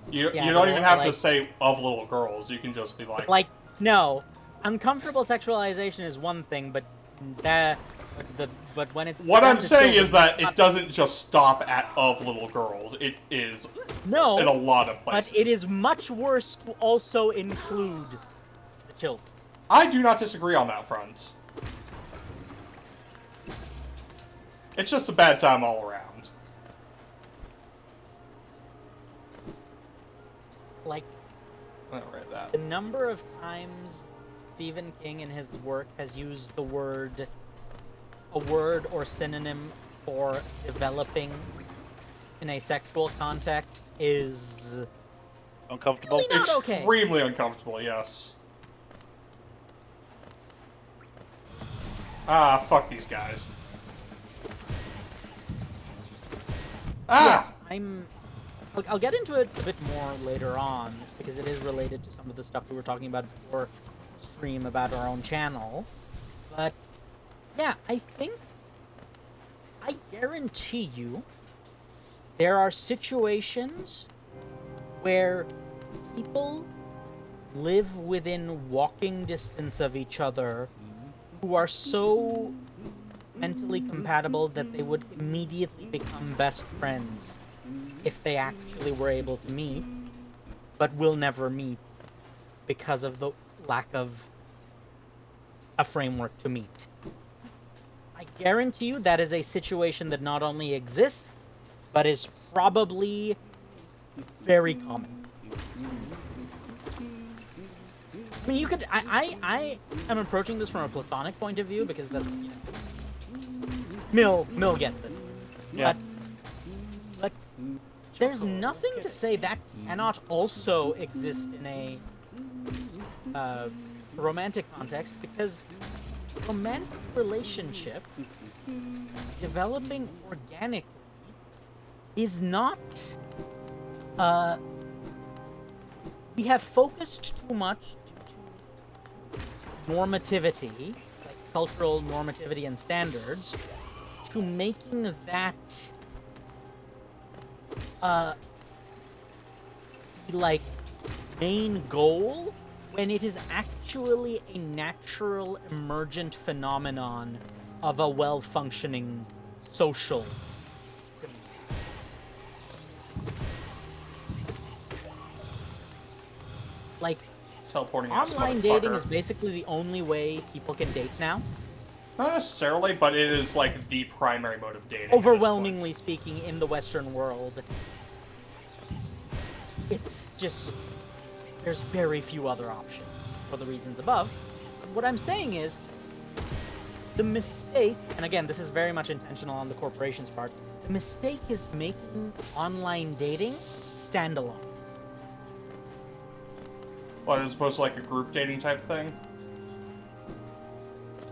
You
Yeah,
don't
but,
even have
like,
to say of little girls. You can just be like...
Like, no. Uncomfortable sexualization is one thing, but that... But when it's...
What
down
I'm
to
saying
children,
is that
not-
it doesn't just stop at of little girls. It is
No,
in a lot of places.
but it is much worse to also include the children.
I do not disagree on that front. It's just a bad time all around.
Like,
I read that.
the number of times Stephen King in his work has used a word or synonym for developing in a sexual context is
Uncomfortable.
Really not okay.
Extremely uncomfortable, yes. Ah, fuck these guys.
Yes,
Ah!
I'll get into it a bit more later on, because it is related to some of the stuff we were talking about before stream about our own channel. But, yeah, I guarantee you, there are situations where people live within walking distance of each other who are so mentally compatible that they would immediately become best friends if they actually were able to meet, but will never meet because of the lack of a framework to meet. I guarantee you that is a situation that not only exists, but is probably very common. I mean, you could. I am approaching this from a platonic point of view because that's, you know, Mill gets it.
Yeah.
But there's nothing to say that cannot also exist in a romantic context, because romantic relationships developing organically is not. We have focused too much to normativity, like cultural normativity and standards, to making that the, like, main goal, when it is actually a natural emergent phenomenon of a well-functioning social community. Like,
Teleporting ass
online dating
motherfucker.
is basically the only way people can date now.
Not necessarily, but it is like the primary mode of dating. at this
Overwhelmingly
point.
speaking, in the Western world, it's just, there's very few other options for the reasons above. But what I'm saying is, the mistake, and again, this is very much intentional on the corporation's part, the mistake is making online dating standalone.
What, as opposed to like a group dating type thing?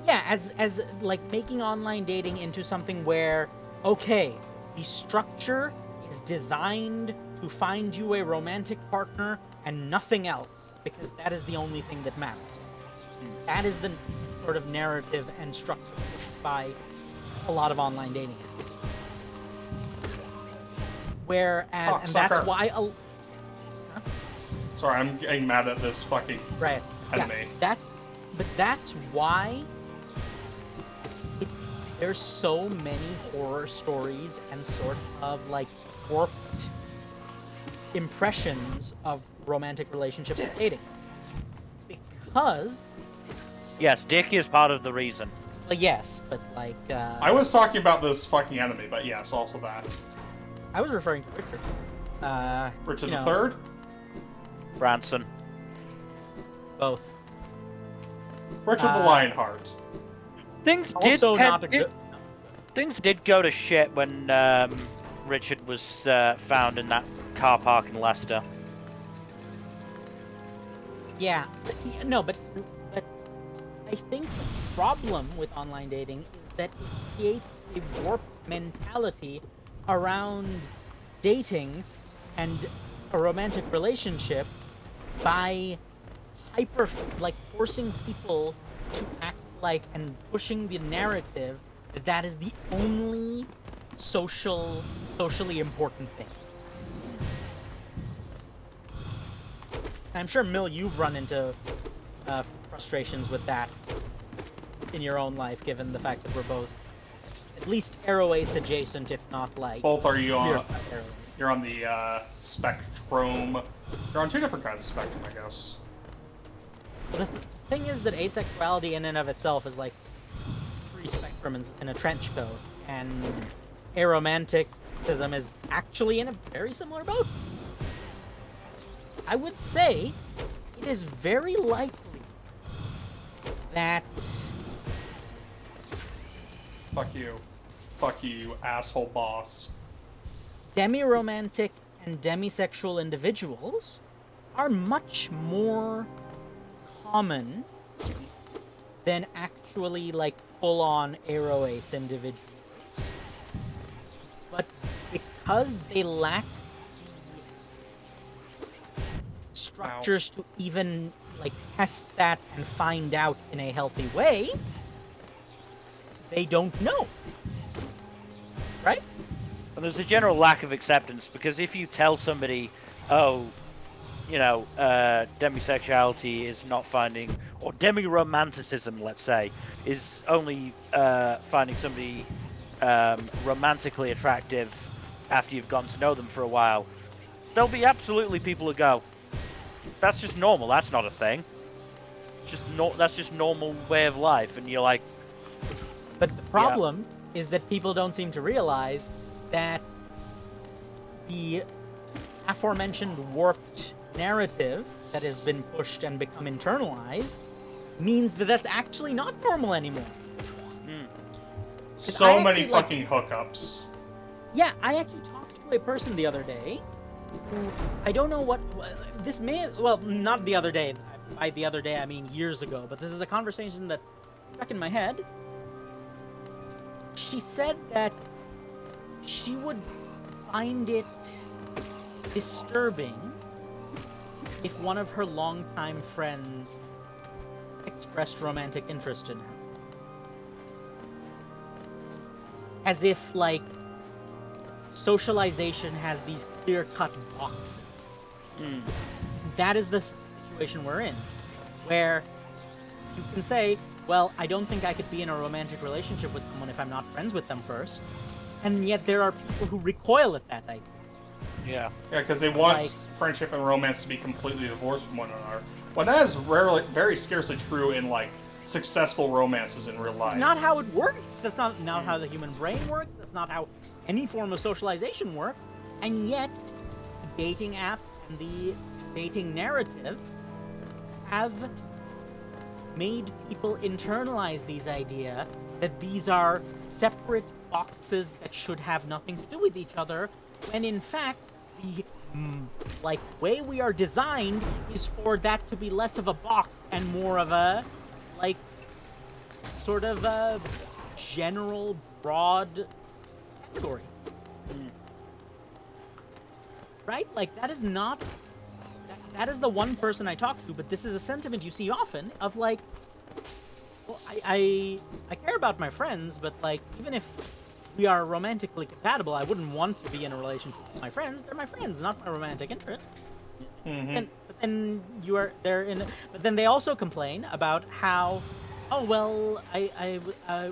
Yeah, as like making online dating into something where, okay, the structure is designed to find you a romantic partner and nothing else, because that is the only thing that matters. That is the sort of narrative and structure pushed by a lot of online dating apps. Whereas,
Oh,
and that's
sucker.
why,
Sorry, I'm getting mad at this fucking
right, yeah,
enemy.
but that's why there's so many horror stories and sort of like warped impressions of romantic relationships and dating. Because,
Yes, Dick is part of the reason.
well, yes, but like,
I was talking about this fucking enemy, but yes, also that.
I was referring to Richard.
Richard
you
the
know,
Third?
Branson.
Both.
Richard the Lionheart.
Things did
Also
tend-
not a good.
Things did go to shit when Richard was found in that car park in Leicester.
Yeah, but I think the problem with online dating is that it creates a warped mentality around dating and a romantic relationship by forcing people to act like and pushing the narrative that that is the only socially important thing. I'm sure, Mill, you've run into frustrations with that in your own life, given the fact that we're both at least Arrow Ace adjacent, if not like.
Both are you
near
on?
Arrow Ace.
You're on the spectrum. You're on two different kinds of spectrum, I guess.
But the thing is that asexuality in and of itself is like free spectrum in a trench coat, and aromanticism is actually in a very similar boat. I would say it is very likely that
Fuck you, asshole boss.
demi-romantic and demisexual individuals are much more common than actually like full-on Arrow Ace individuals. But because they lack structures to even like test that and find out in a healthy way, they don't know. Right?
And there's a general lack of acceptance, because if you tell somebody, oh, you know, demisexuality is not finding, or demi-romanticism, let's say, is only finding somebody romantically attractive after you've gotten to know them for a while, there'll be absolutely people who go, that's just normal, that's not a thing. That's just normal way of life, and you're like...
But the problem is that people don't seem to realize that the aforementioned warped narrative that has been pushed and become internalized means that that's actually not normal anymore.
So
I
many
actually, like-
fucking hookups.
Yeah, I actually talked to a person the other day who, I don't know what, this may, well, not the other day. By the other day, I mean years ago, but this is a conversation that stuck in my head. She said that she would find it disturbing if one of her longtime friends expressed romantic interest in her. As if, like, socialization has these clear-cut boxes. That is the situation we're in, where you can say, well, I don't think I could be in a romantic relationship with someone if I'm not friends with them first, and yet there are people who recoil at that idea.
Yeah.
Yeah, because they want
Like-
friendship and romance to be completely divorced from one another. When that is rarely, very scarcely true in, like, successful romances in real life.
It's not how it works. That's not how the human brain works. That's not how any form of socialization works. And yet, dating apps and the dating narrative have made people internalize these ideas that these are separate boxes that should have nothing to do with each other, when in fact the way we are designed is for that to be less of a box and more of a sort of a general broad category. Right? Like, that is not... That is the one person I talk to, but this is a sentiment you see often of, like, well, I care about my friends, but, like, even if we are romantically compatible, I wouldn't want to be in a relationship with my friends. They're my friends, not my romantic interest.
Mm-hmm.
But then they also complain about how oh well,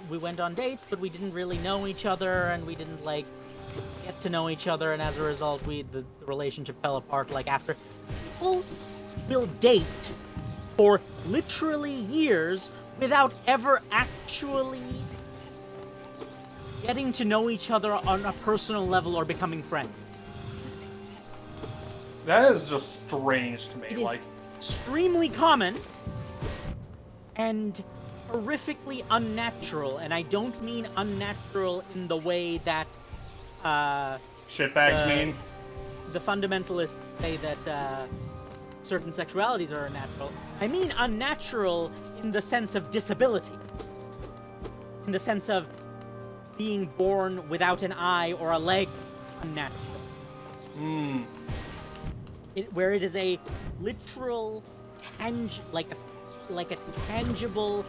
we went on dates, but we didn't really know each other, and we didn't like get to know each other, and as a result, the relationship fell apart. Like after people will date for literally years without ever actually getting to know each other on a personal level or becoming friends.
That is just strange to me.
It is
Like,
extremely common and horrifically unnatural, and I don't mean unnatural in the way that
shitbags mean.
the fundamentalists say that certain sexualities are unnatural. I mean unnatural in the sense of disability. In the sense of being born without an eye or a leg, unnatural. Where it is a literal, like a tangible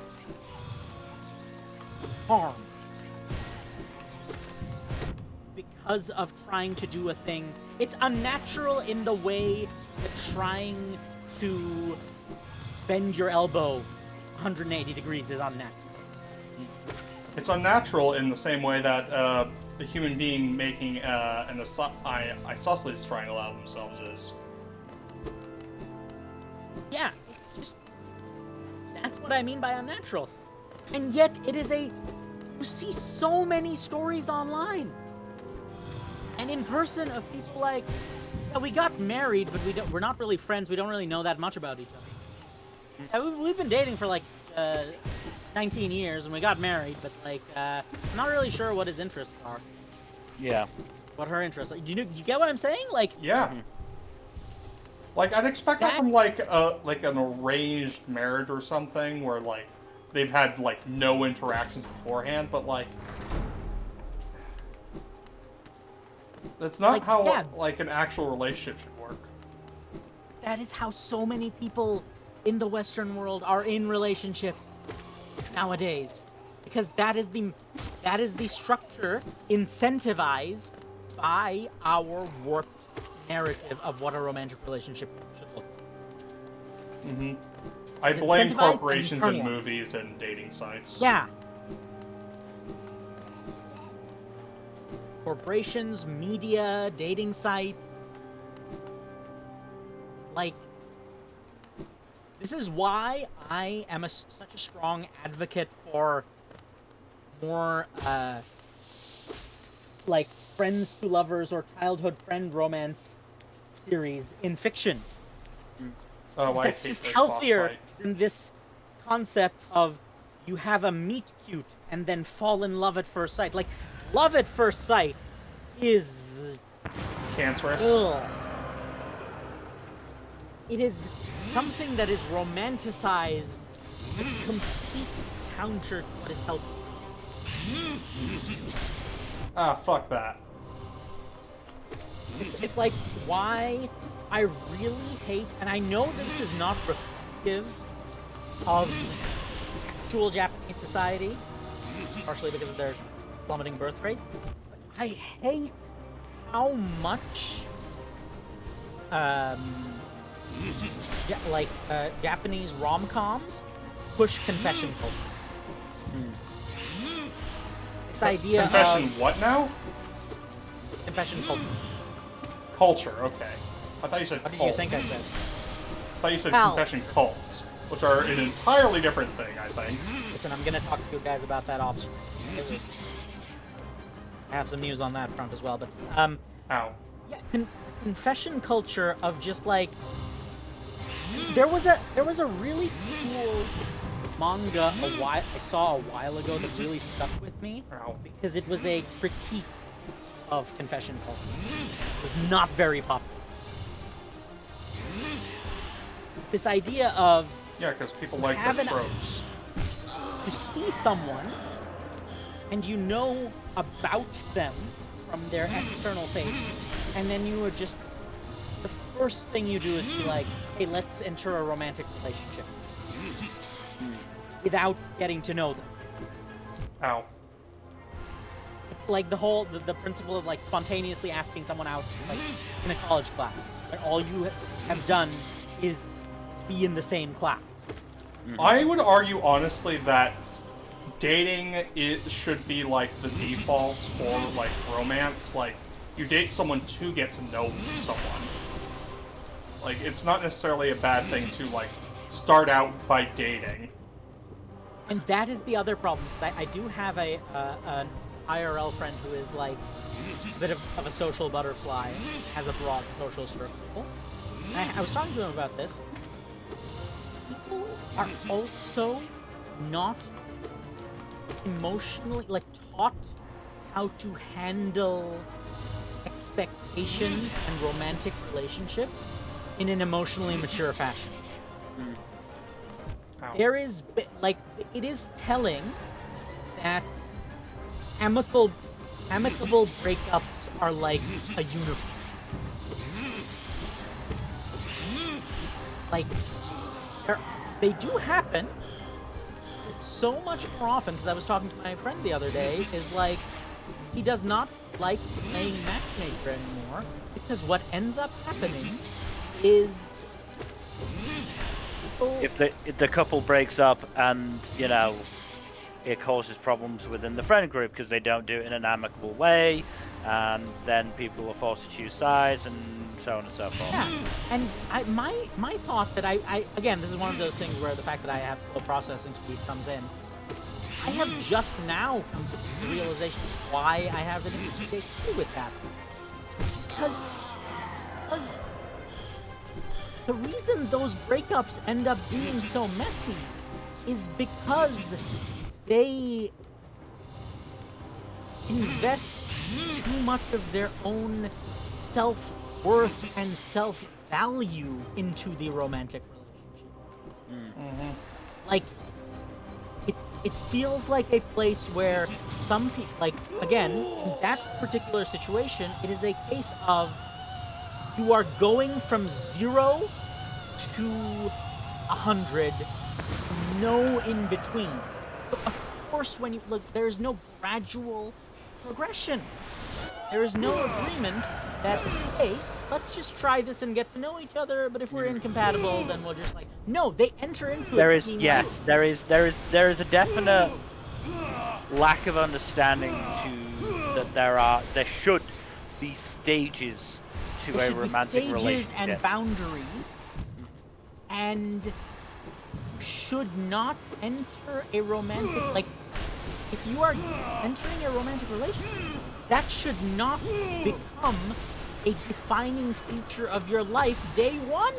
harm because of trying to do a thing. It's unnatural in the way that trying to bend your elbow 180 degrees is unnatural.
It's unnatural in the same way that a human being making an isosceles triangle out of themselves is.
Yeah, it's just... That's what I mean by unnatural. And yet, it is a... You see so many stories online. And in person of people like... Yeah, we got married, but we're not really friends. We don't really know that much about each other. We've been dating for like 19 years, and we got married, but like I'm not really sure what his interests are.
Yeah.
What her interests are. Do you get what I'm saying? Like,
Yeah. Like, I'd expect that from like an arranged marriage or something, where like they've had like no interactions beforehand, but like that's not
Like,
how
yeah.
like an actual relationship should work.
that is how so many people in the Western world are in relationships nowadays, because that is the structure incentivized by our warped narrative of what a romantic relationship should look like.
I
It's
blame
incentivized
corporations
and
and
internalized.
movies and dating sites.
Yeah. Corporations, media, dating sites. Like, this is why I am such a strong advocate for more, like, friends to lovers or childhood friend romance series in fiction.
Oh, I
That's
hate
just
this
healthier
boss fight.
than this concept of you have a meet cute and then fall in love at first sight. Like, love at first sight is...
Cancerous.
Ugh. It is something that is romanticized, but complete counter to what is healthy.
Ah, fuck that.
It's like why I really hate, and I know this is not reflective of actual Japanese society, partially because of their plummeting birth rates, but I hate how much Japanese rom-coms push confession culture. This idea
Confession
of
what now?
confession culture.
Culture, okay. I thought you said
What did
cults.
you think I said?
I thought you said
Well-
confession cults, which are an entirely different thing, I think.
Listen, I'm gonna talk to you guys about that off screen. I have some news on that front as well, but
Ow.
yeah, confession culture of just like there was a really cool manga I saw a while ago that really stuck with me
Ow.
because it was a critique of confession culture. It was not very popular. This idea of
Yeah, because people like
have
the
an-
tropes.
you see someone and you know about them from their external face, and then you are just the first thing you do is be like, hey, let's enter a romantic relationship without getting to know them.
Ow.
Like the principle of like spontaneously asking someone out like in a college class, and all you have done is be in the same class.
I would argue honestly that dating it should be like the default for like romance. Like you date someone to get to know someone. Like it's not necessarily a bad thing to like start out by dating.
And that is the other problem. I do have an IRL friend who is like a bit of a social butterfly, has a broad social circle. I was talking to him about this. People are also not emotionally like taught how to handle expectations and romantic relationships in an emotionally mature fashion.
Ow.
There is like it is telling that amicable breakups are like a unicorn. Like they do happen. It's so much more often because I was talking to my friend the other day. Is like he does not like playing matchmaker anymore because what ends up happening is people,
If the couple breaks up and it causes problems within the friend group because they don't do it in an amicable way, and then people are forced to choose sides and so on and so forth.
yeah, and my thought that I again, this is one of those things where the fact that I have slow processing speed comes in. I have just now come to the realization of why I have an issue with that. Because the reason those breakups end up being so messy is because they invest too much of their own self-worth and self-value into the romantic relationship. Like, it feels like a place where some people, like, again, in that particular situation, it is a case of you are going from 0 to 100, no in between. So of course, when you look, there is no gradual progression. There is no agreement that, hey, let's just try this and get to know each other. But if we're incompatible, then we'll just like no. They enter into
There
it.
is
being
yes,
like,
there is a definite lack of understanding that there should be stages to
there
a
should be
romantic
stages
relationship.
and boundaries, and you should not enter a romantic like. If you are entering a romantic relationship, that should not become a defining feature of your life day one.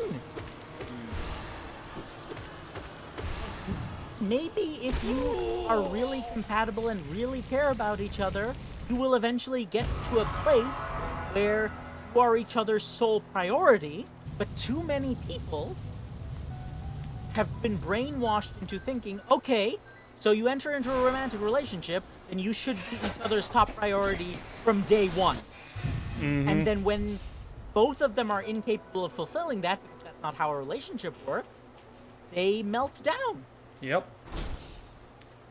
Maybe if you are really compatible and really care about each other, you will eventually get to a place where you are each other's sole priority, but too many people have been brainwashed into thinking, okay, so you enter into a romantic relationship, then you should be each other's top priority from day one. And then when both of them are incapable of fulfilling that, because that's not how a relationship works, they melt down.
Yep.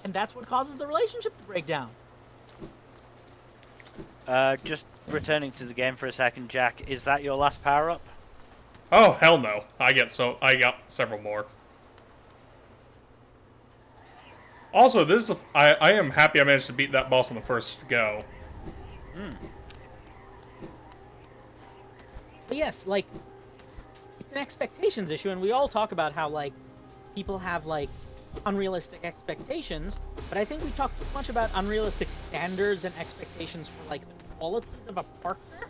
And that's what causes the relationship to break down.
Just returning to the game for a second, Jack. Is that your last power up?
Oh hell no! I got several more. Also, I am happy I managed to beat that boss on the first go.
But yes, like, it's an expectations issue, and we all talk about how, like, people have, like, unrealistic expectations, but I think we talk too much about unrealistic standards and expectations for, like, the qualities of a partner,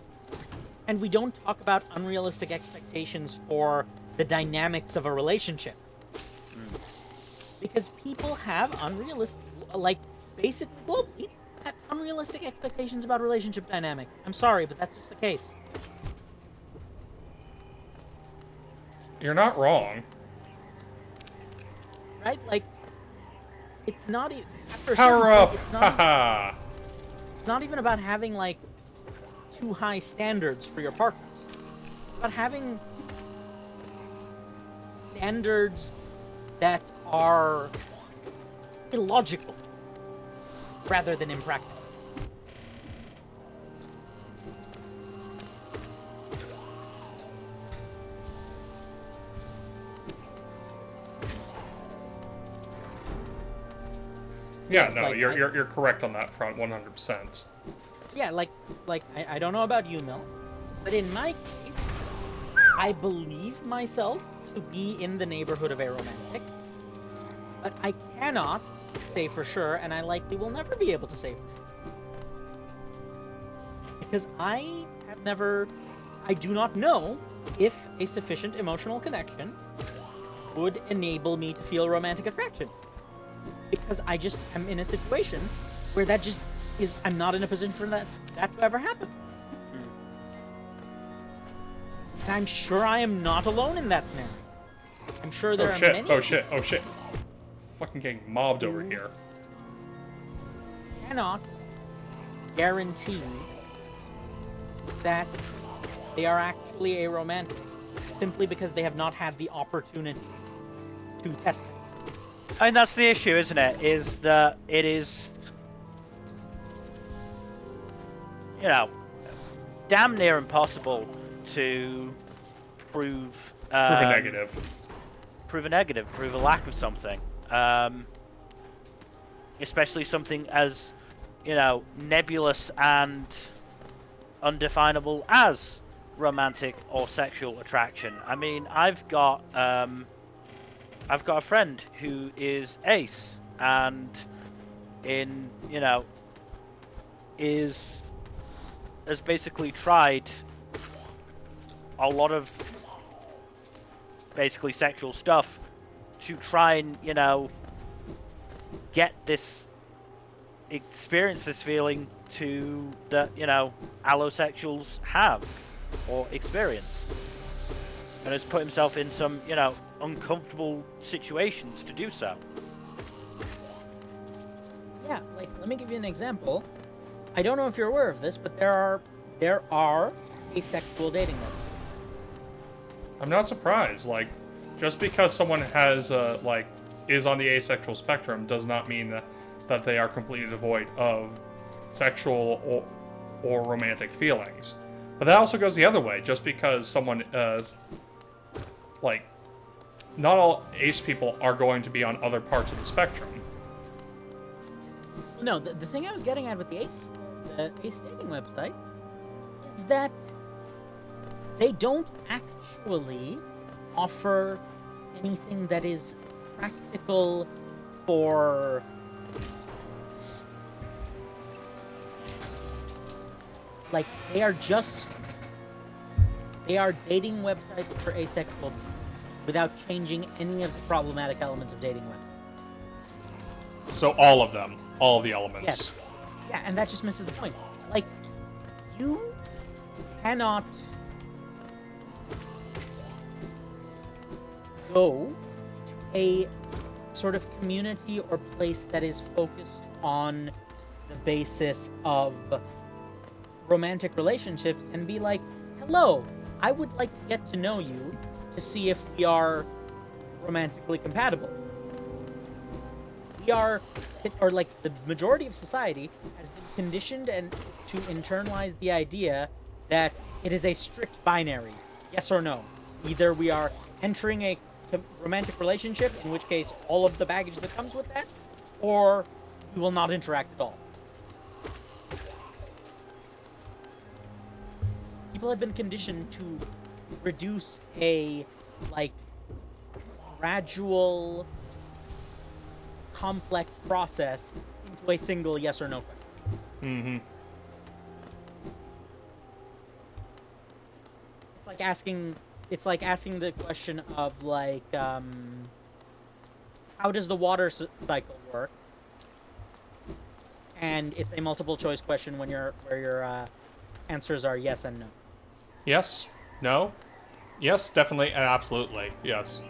and we don't talk about unrealistic expectations for the dynamics of a relationship. Because people have unrealistic, like, basically, globally, have unrealistic expectations about relationship dynamics. I'm sorry, but that's just the case.
You're not wrong.
Right? Like, it's not after a certain
Power
point,
up!
it's not,
Haha!
it's not even about having, like, too high standards for your partners. It's about having standards that are illogical rather than impractical.
Yeah,
yes,
no,
like,
you're correct on that front, 100%.
Yeah, like I don't know about you, Mil, but in my case, I believe myself to be in the neighborhood of a romantic, but I cannot say for sure, and I likely will never be able to say for sure. Because I do not know if a sufficient emotional connection would enable me to feel romantic attraction. Because I just am in a situation where that just is, I'm not in a position for that to ever happen. And I'm sure I am not alone in that scenario. I'm sure there are many.
Oh shit! Fucking getting mobbed over here.
Cannot guarantee that they are actually a romantic simply because they have not had the opportunity to test it.
I mean, that's the issue, isn't it? Is that it is, you know, damn near impossible to prove
Prove a negative.
Prove a negative, prove a lack of something. Especially something as, you know, nebulous and undefinable as romantic or sexual attraction. I mean, I've got a friend who is ace and has basically tried a lot of basically sexual stuff to try and, experience this feeling to that, allosexuals have or experience, and has put himself in some, uncomfortable situations to do so.
Yeah, like, let me give you an example. I don't know if you're aware of this, but there are asexual dating websites.
I'm not surprised. Like, just because someone has is on the asexual spectrum does not mean that they are completely devoid of sexual or romantic feelings. But that also goes the other way. Just because someone not all ace people are going to be on other parts of the spectrum.
No, the thing I was getting at with the ace dating websites is that they don't actually offer anything that is practical for they are dating websites for asexual people without changing any of the problematic elements of dating websites.
So all of them, all of the elements.
Yes. Yeah, and that just misses the point. Like, you cannot go to a sort of community or place that is focused on the basis of romantic relationships and be like, hello, I would like to get to know you to see if we are romantically compatible. We are, or like the majority of society has been conditioned and to internalize the idea that it is a strict binary, yes or no. Either we are entering a romantic relationship, in which case all of the baggage that comes with that, or we will not interact at all. People have been conditioned to reduce a gradual, complex process into a single yes or no question.
Mm-hmm.
It's like asking the question of how does the water cycle work? And it's a multiple choice question where your answers are yes and no.
Yes. No. Yes, definitely and absolutely. Yes.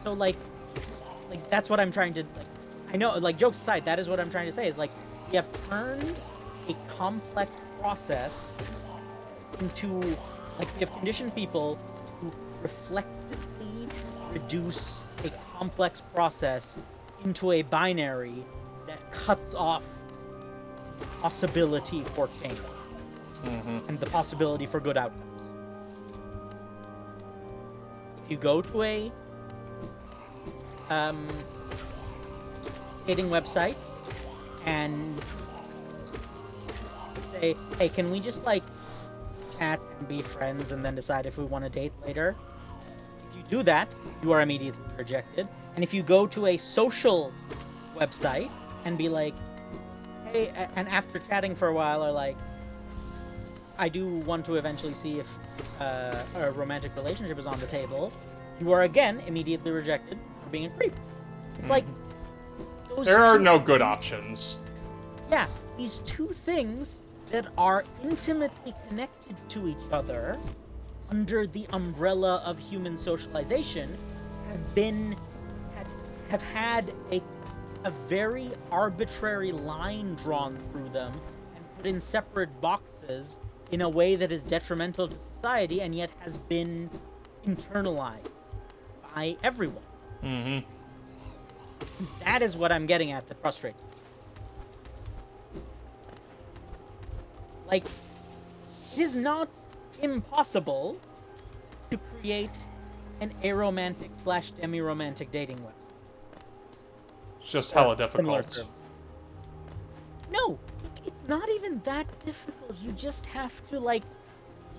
So like that's what I'm trying to I know, jokes aside, that is what I'm trying to say is we have turned a complex process into we have conditioned people to reflexively reduce a complex process into a binary that cuts off the possibility for change.
Mm-hmm.
And the possibility for good outcomes. If you go to a dating website and say, hey, can we just like chat and be friends and then decide if we want to date later? If you do that, you are immediately rejected. And if you go to a social website and be like, hey, and after chatting for a while are like, I do want to eventually see if a romantic relationship is on the table, you are again immediately rejected for being a creep. It's like those
There are
two
no good
things-
options.
Yeah, these two things that are intimately connected to each other under the umbrella of human socialization have had a very arbitrary line drawn through them and put in separate boxes in a way that is detrimental to society and yet has been internalized by everyone.
Mm-hmm.
That is what I'm getting at that frustrates me. Like, it is not impossible to create an aromantic / demi-romantic dating website.
It's just hella
Similar
difficult.
terms. No, it's not even that difficult. You just have to, like,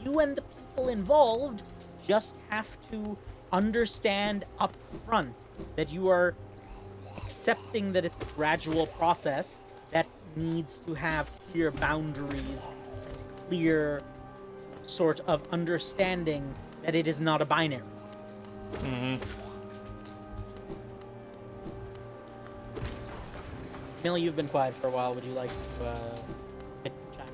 you and the people involved just have to understand up front that you are accepting that it's a gradual process that needs to have clear boundaries, clear sort of understanding that it is not a binary.
Mm-hmm.
Millie, you've been quiet for a while. Would you like to chime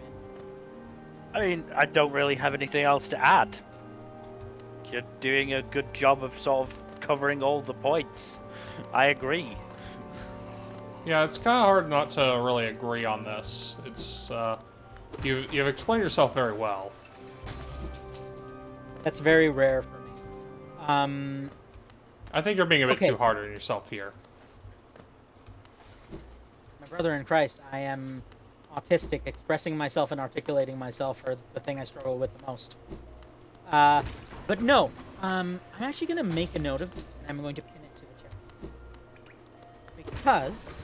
in?
I mean, I don't really have anything else to add. You're doing a good job of sort of covering all the points. I agree.
Yeah, it's kind of hard not to really agree on this. It's you've explained yourself very well.
That's very rare for me.
I think you're being a bit
Okay.
too hard on yourself here.
My brother in Christ, I am autistic. Expressing myself and articulating myself are the thing I struggle with the most. But no, I'm actually going to make a note of this, and I'm going to pin it to the chat. Because...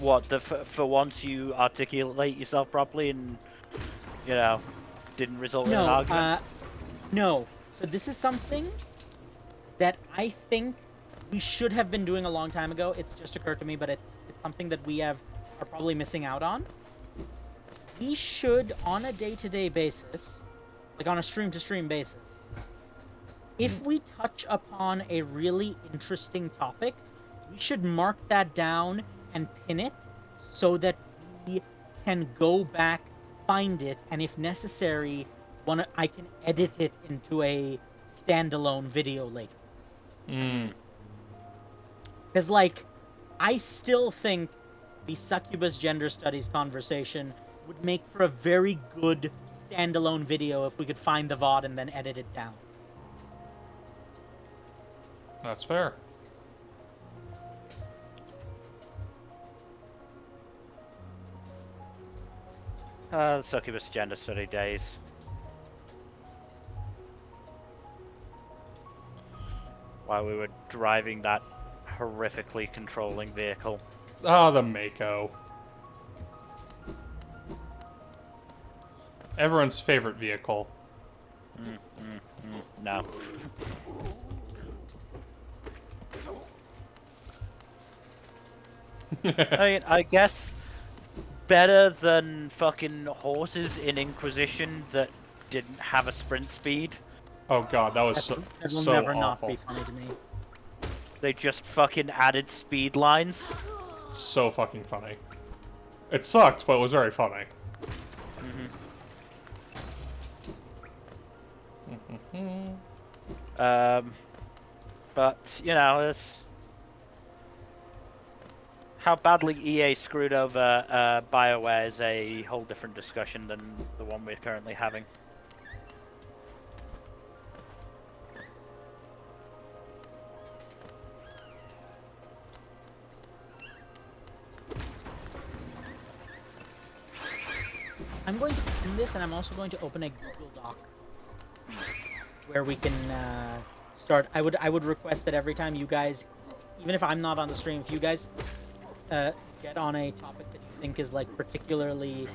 What, for once you articulate yourself properly and, you know, didn't result in an argument?
No. So this is something that I think we should have been doing a long time ago. It's just occurred to me, but it's something that we are probably missing out on. We should, on a day-to-day basis, like on a stream-to-stream basis, if we touch upon a really interesting topic, we should mark that down and pin it so that we can go back, find it, and if necessary, I can edit it into a standalone video later.
Mm.
Because, like, I still think the succubus gender studies conversation would make for a very good standalone video if we could find the VOD and then edit it down.
That's fair.
The succubus gender study days. While we were driving that horrifically controlling vehicle.
Ah, the Mako. Everyone's favorite vehicle.
No. I mean, I guess better than fucking horses in Inquisition that didn't have a sprint speed.
Oh god, that was
That will
so
never
awful.
not be funny to me.
They just fucking added speed lines.
So fucking funny. It sucked, but it was very funny.
But, you know, it's... How badly EA screwed over BioWare is a whole different discussion than the one we're currently having.
I'm going to pin this, and I'm also going to open a Google Doc where we can start. I would request that every time you guys, even if I'm not on the stream, if you guys get on a topic that you think is like particularly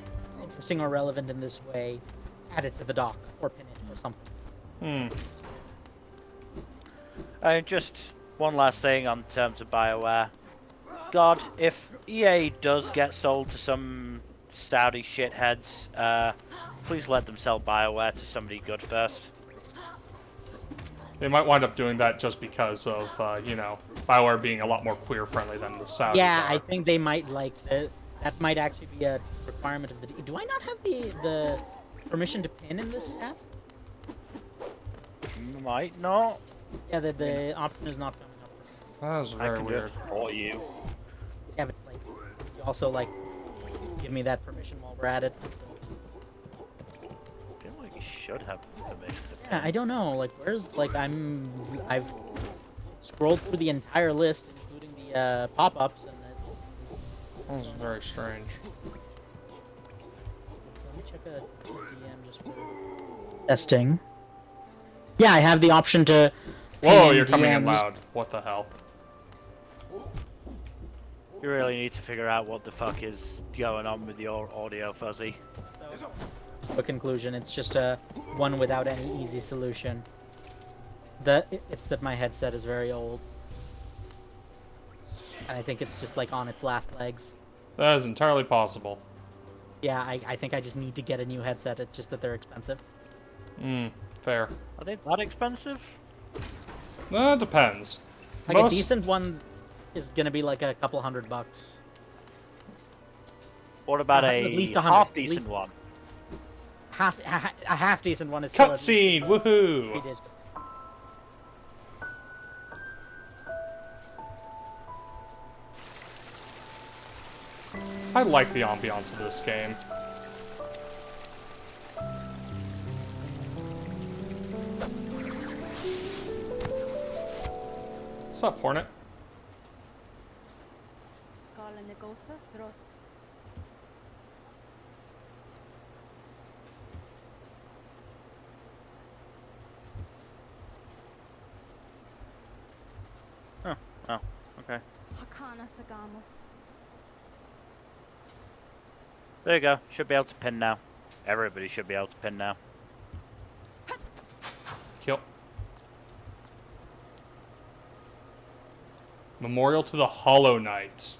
interesting or relevant in this way, add it to the doc or pin it or something.
Just one last thing on terms of BioWare. God, if EA does get sold to some Saudi shitheads, please let them sell BioWare to somebody good first.
They might wind up doing that just because of, you know, BioWare being a lot more queer-friendly than the Saudis
Yeah,
are.
I think they might like that might actually be a requirement of the. Do I not have the permission to pin in this app?
Might not.
Yeah, the option is not coming up.
That was
I
very
can do
weird.
it for you.
Yeah, but like, you also like give me that permission while we're at it. So.
I feel like you should have permission to
Yeah, I don't know. Like, where's like I've scrolled through the entire list, including the pop-ups, and it's.
That was very strange.
Let me check a DM just for testing. Yeah, I have the option to.
Whoa,
pin
you're coming in
DMs.
loud. What the hell?
You really need to figure out what the fuck is going on with your audio, Fuzzy.
A conclusion. It's just a one without any easy solution. It's that my headset is very old, and I think it's just like on its last legs.
That is entirely possible.
Yeah, I think I just need to get a new headset. It's just that they're expensive.
Fair.
Are they that expensive?
Depends.
Like a decent one is gonna be like a couple $100.
What about
At
a
least 100,
half
at
decent
least.
one?
A half decent one is still
Cutscene! Woohoo!
treated.
I like the ambiance of this game. What's up, Hornet?
Oh, okay. There you go. Should be able to pin now. Everybody should be able to pin now.
Kill. Memorial to the Hollow Knight.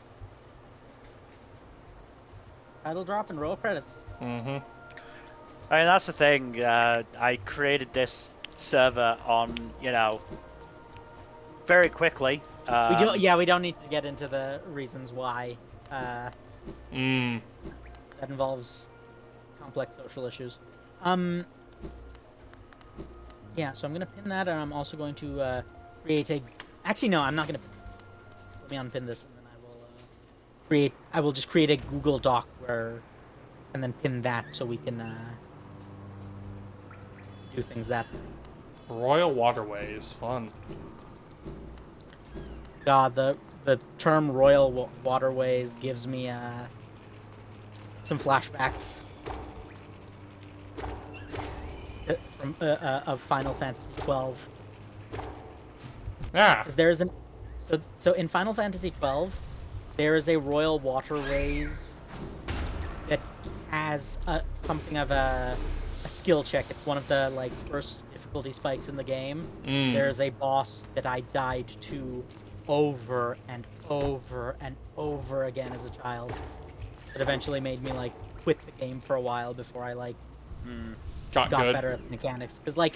Title drop and roll credits.
Mm-hmm.
I mean, that's the thing. I created this server on, you know, very quickly.
We don't. Yeah, we don't need to get into the reasons why. That involves complex social issues. Yeah, so I'm gonna pin that, and I'm also going to create a. Actually, no, I'm not gonna pin this. Let me unpin this, and then I will create. I will just create a Google Doc where, and then pin that so we can do things that.
Royal Waterways. Fun.
God, the term Royal Waterways gives me some flashbacks from of Final Fantasy 12.
Yeah.
Because there's so in Final Fantasy 12, there is a Royal Waterways that has something of a skill check. It's one of the like first difficulty spikes in the game. There's a boss that I died to over and over and over again as a child. That eventually made me like quit the game for a while before I like
Got
got
good.
better at the mechanics. Because like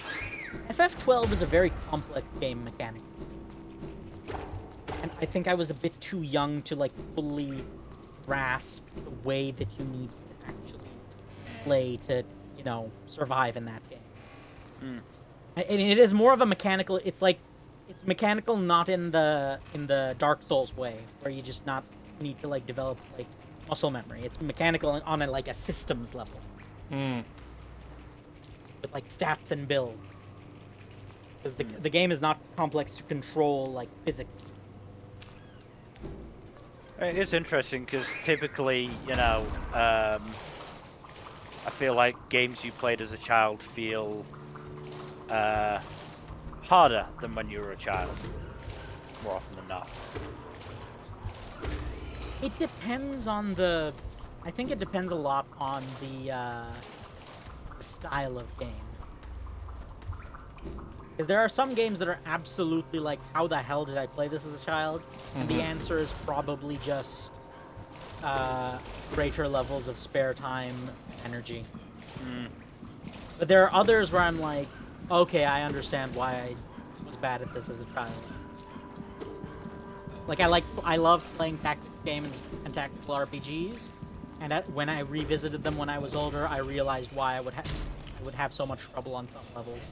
FF12 is a very complex game mechanically. And I think I was a bit too young to like fully grasp the way that you need to actually play to, you know, survive in that game. And it is more of a mechanical. It's like it's mechanical, not in the Dark Souls way, where you just not need to like develop like muscle memory. It's mechanical on a like a systems level, with like stats and builds. Because the game is not complex to control like physically.
It's interesting because typically, you know, I feel like games you played as a child feel harder than when you were a child, more often than not.
It depends on the. I think it depends a lot on the style of game. Because there are some games that are absolutely like, how the hell did I play this as a child? And the answer is probably just greater levels of spare time, energy. But there are others where I'm like, okay, I understand why I was bad at this as a child. Like I love playing tactics games and tactical RPGs, and when I revisited them when I was older, I realized why I would have so much trouble on some levels.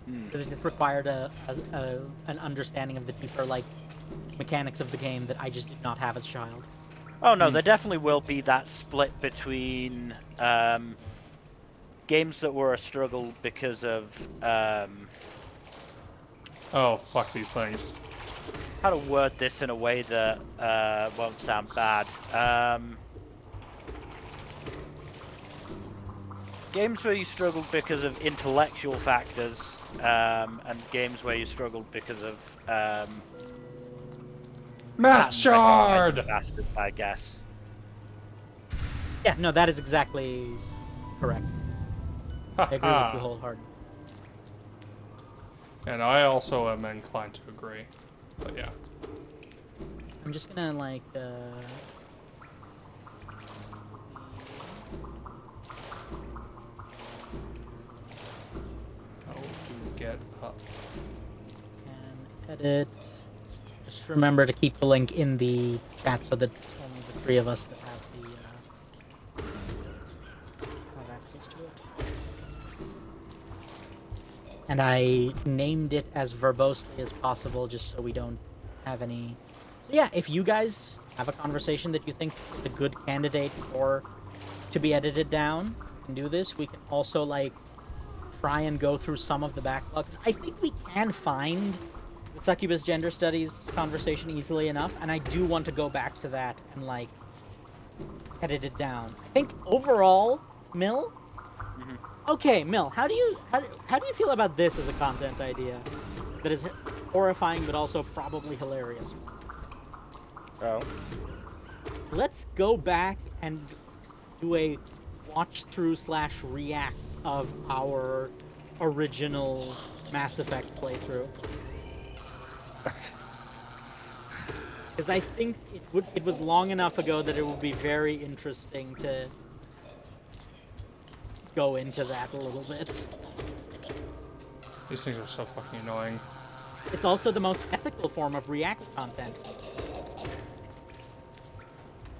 Because it just required an understanding of the deeper like mechanics of the game that I just did not have as a child.
Oh no, there definitely will be that split between games that were a struggle because of
Oh, fuck these things.
how to word this in a way that won't sound bad. Games where you struggled because of intellectual factors, and games where you struggled because of
Mask Shard!
bastards, I guess.
Yeah, no, that is exactly correct. I agree with you wholeheartedly.
And I also am inclined to agree. But yeah.
I'm just gonna like
How to get up.
and edit. Just remember to keep the link in the chat so that it's only the three of us that have the have access to it. And I named it as verbosely as possible just so we don't have any. So yeah, if you guys have a conversation that you think is a good candidate for to be edited down, we can do this. We can also like try and go through some of the backlogs. I think we can find the Succubus Gender Studies conversation easily enough, and I do want to go back to that and like edit it down. I think overall, Mill. Okay, Mill, how do you feel about this as a content idea that is horrifying but also probably hilarious?
Oh.
Let's go back and do a watch through / react of our original Mass Effect playthrough. Because I think it was long enough ago that it would be very interesting to go into that a little bit.
These things are so fucking annoying.
It's also the most ethical form of React content.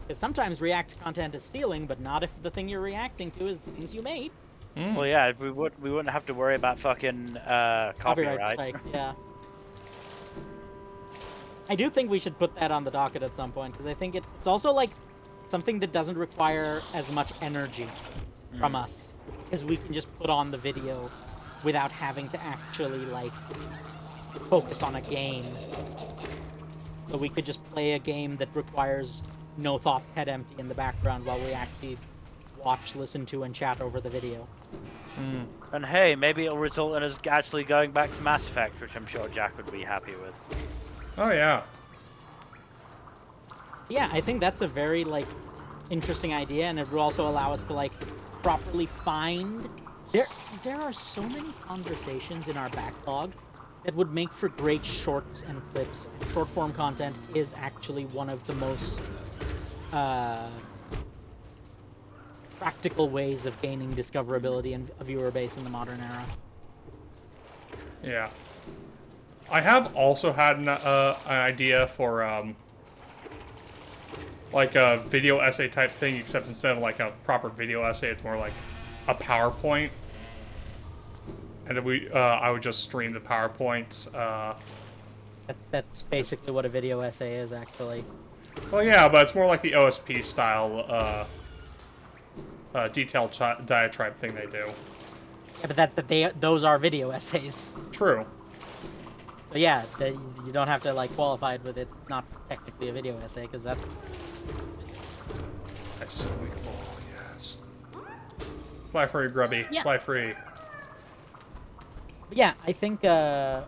Because sometimes React content is stealing, but not if the thing you're reacting to is things you made.
Well, yeah, we wouldn't have to worry about fucking copyright.
Strike, yeah. I do think we should put that on the docket at some point, because I think it's also like something that doesn't require as much energy from us, because we can just put on the video without having to actually like focus on a game. So we could just play a game that requires no thoughts, head empty in the background while we actually watch, listen to, and chat over the video.
And hey, maybe it'll result in us actually going back to Mass Effect, which I'm sure Jack would be happy with.
Oh yeah.
Yeah, I think that's a very like interesting idea, and it would also allow us to like properly find. There are so many conversations in our backlog that would make for great shorts and clips. Short form content is actually one of the most practical ways of gaining discoverability and a viewer base in the modern era.
Yeah. I have also had an idea for like a video essay type thing, except instead of like a proper video essay, it's more like a PowerPoint. And I would just stream the PowerPoint.
That's basically what a video essay is, actually.
Well, yeah, but it's more like the OSP style detailed diatribe thing they do.
Yeah, but those are video essays.
True.
But yeah, you don't have to like qualify it with it's not technically a video essay, because that's.
That's so weak. Oh, yes. Fly free, Grubby.
Yeah.
Fly free.
But yeah, I think that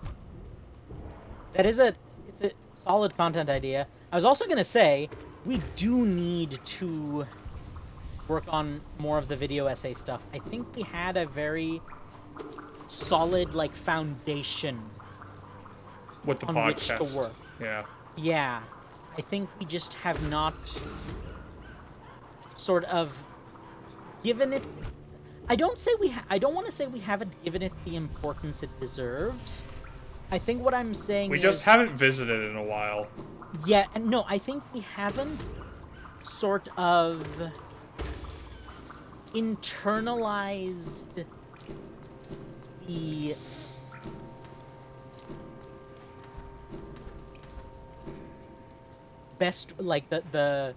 is it's a solid content idea. I was also gonna say, we do need to work on more of the video essay stuff. I think we had a very solid, like, foundation
With the
on which
podcast.
to work.
Yeah.
Yeah, I think we just have not sort of given it. I don't want to say we haven't given it the importance it deserves. I think what I'm saying
We
is,
just haven't visited in a while.
yeah, and no, I think we haven't sort of internalized the best, like the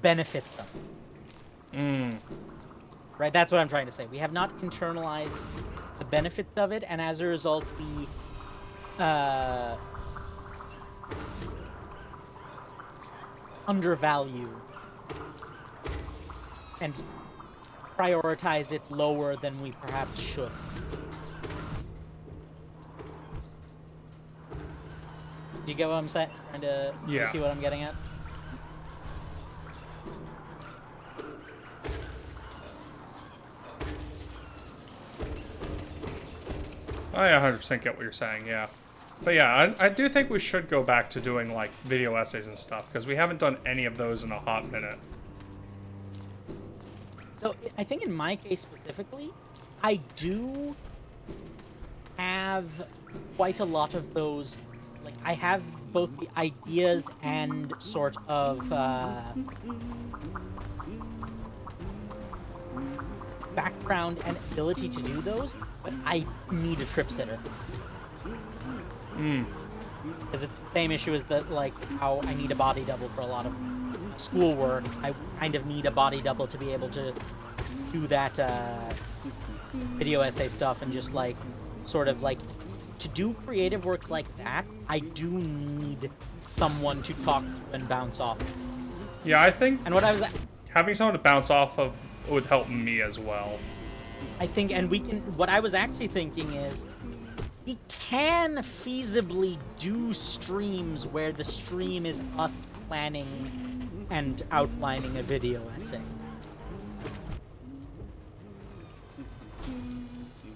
benefits of it.
Mm.
Right, that's what I'm trying to say. We have not internalized the benefits of it, and as a result, we undervalue and prioritize it lower than we perhaps should. Do you get what I'm saying? Trying to
Yeah.
see what I'm getting at?
I 100% get what you're saying, yeah. But yeah, I do think we should go back to doing, like, video essays and stuff, because we haven't done any of those in a hot minute.
So I think in my case specifically, I do have quite a lot of those. Like, I have both the ideas and sort of background and ability to do those, but I need a trip sitter. Because it's the same issue as that, like, how I need a body double for a lot of schoolwork. I kind of need a body double to be able to do that video essay stuff, and just, like, sort of, like, to do creative works like that, I do need someone to talk to and bounce off.
Yeah, I think
And what I was,
having someone to bounce off of would help me as well.
I think, and we can, what I was actually thinking is, we can feasibly do streams where the stream is us planning and outlining a video essay.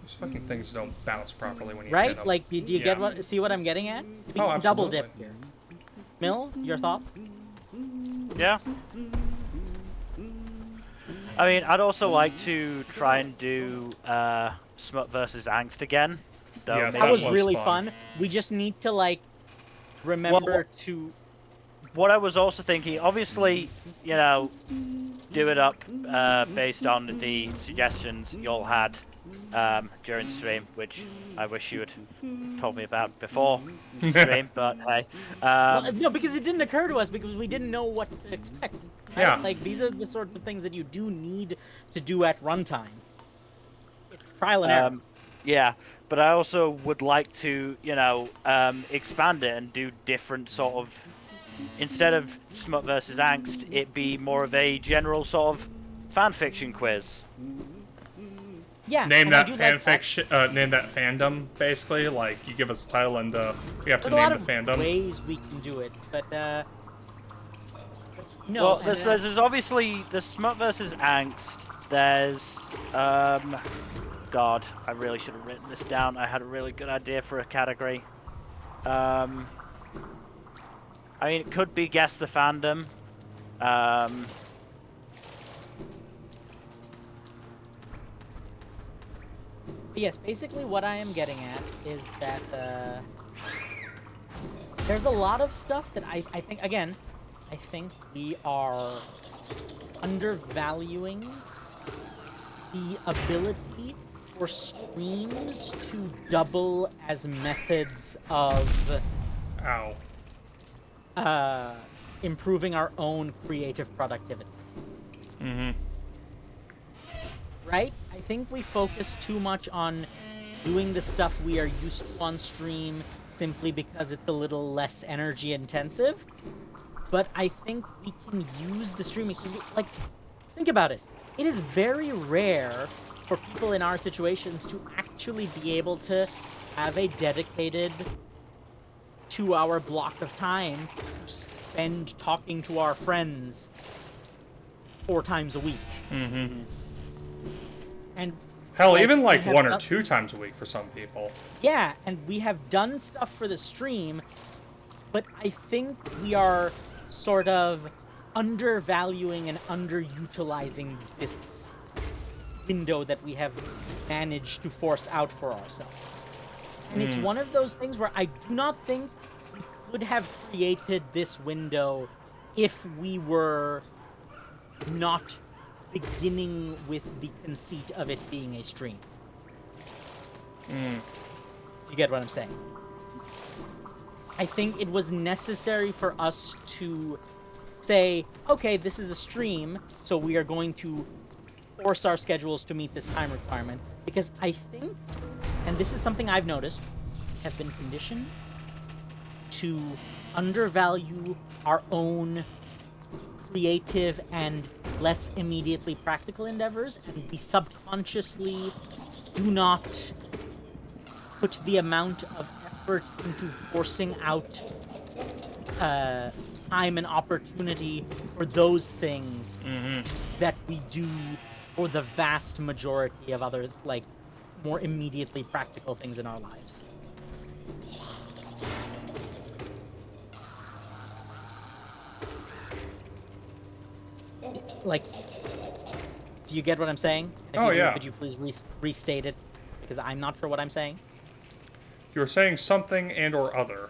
These fucking things don't bounce properly when you hit
Right?
them.
Like, do you
Yeah.
get what? See what I'm getting at? We
Oh,
can double
absolutely.
dip here. Mill, your thought?
Yeah. I mean, I'd also like to try and do Smut versus Angst again. Though
Yes,
That
That
was
was
really
fun.
fun. We just need to, like, remember to.
What I was also thinking, obviously, you know, do it up based on the suggestions you all had during stream, which I wish you had told me about before stream, but hey.
Well, no, because it didn't occur to us because we didn't know what to expect. Right?
Yeah.
Like, these are the sorts of things that you do need to do at runtime. It's trial and error.
Yeah, but I also would like to, you know, expand it and do different sort of, instead of Smut versus Angst, it be more of a general sort of fan fiction quiz.
Yeah.
Name
and I
that
do like
fanfiction. Name that fandom. Basically, like you give us a title and we have to
There's a lot
name
of
the fandom.
ways we can do it, but no.
Well,
and,
there's obviously the Smut versus Angst. There's God, I really should have written this down. I had a really good idea for a category. I mean, it could be guess the fandom.
yes, basically what I am getting at is that there's a lot of stuff that I think, again, I think we are undervaluing the ability for streams to double as methods of
Ow.
improving our own creative productivity.
Mm-hmm.
Right? I think we focus too much on doing the stuff we are used to on stream simply because it's a little less energy intensive. But I think we can use the streaming, because, like, think about it. It is very rare for people in our situations to actually be able to have a dedicated 2-hour block of time spend talking to our friends 4 times a week.
Mm-hmm.
And
Hell,
like,
even
we
like
have
1 or
done-
2 times a week for some people.
Yeah, and we have done stuff for the stream, but I think we are sort of undervaluing and underutilizing this window that we have managed to force out for ourselves. And it's one of those things where I do not think we could have created this window if we were not beginning with the conceit of it being a stream. If you get what I'm saying. I think it was necessary for us to say, okay, this is a stream, so we are going to force our schedules to meet this time requirement. Because I think, and this is something I've noticed, we have been conditioned to undervalue our own creative and less immediately practical endeavors, and we subconsciously do not put the amount of effort into forcing out time and opportunity for those things that we do for the vast majority of other, like, more immediately practical things in our lives. Like, do you get what I'm saying? If
Oh,
you do,
yeah.
could you please restate it? Because I'm not sure what I'm saying.
You're saying something and or other.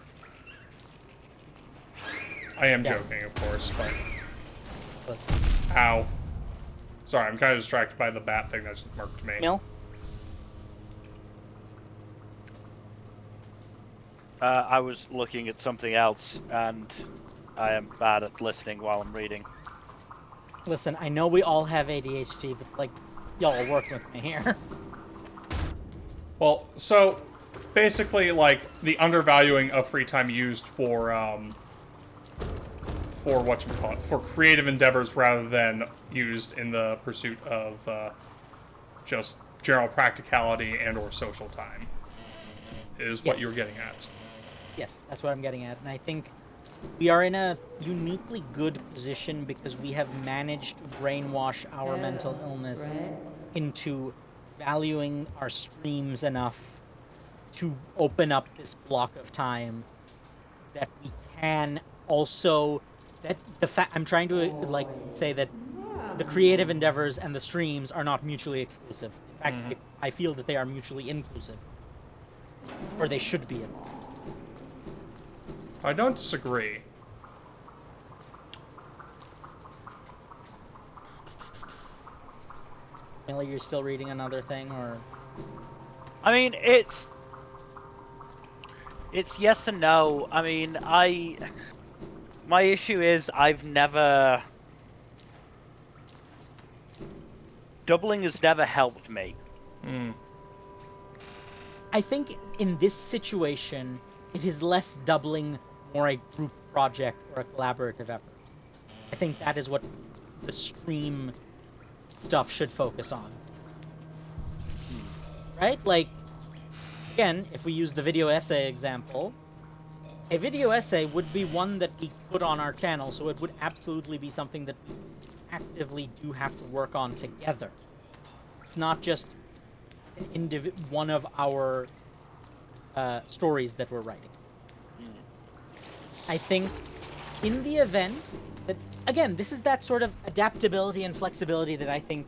I am
Yeah.
joking, of course, but...
Let's...
Ow. Sorry, I'm kind of distracted by the bat thing that just marked me.
Mill?
I was looking at something else, and I am bad at listening while I'm reading.
Listen, I know we all have ADHD, but, like, y'all are working with me here.
Well, so, basically, like, the undervaluing of free time used for whatchamacallit, for creative endeavors rather than used in the pursuit of, just general practicality and or social time, is what
Yes.
you were getting at.
Yes, that's what I'm getting at. And I think we are in a uniquely good position because we have managed to brainwash our mental illness into valuing our streams enough to open up this block of time that we can also, that the fact, I'm trying to, like, say that the creative endeavors and the streams are not mutually exclusive. In fact, I feel that they are mutually inclusive. Or they should be, at least.
I don't disagree.
Millie, you're still reading another thing, or...
I mean, it's yes and no. I mean, my issue is I've never... Doubling has never helped me.
I think in this situation, it is less doubling, more a group project or a collaborative effort. I think that is what the stream stuff should focus on. Right? Like, again, if we use the video essay example, a video essay would be one that we put on our channel, so it would absolutely be something that we actively do have to work on together. It's not just one of our stories that we're writing. I think in the event that, again, this is that sort of adaptability and flexibility that I think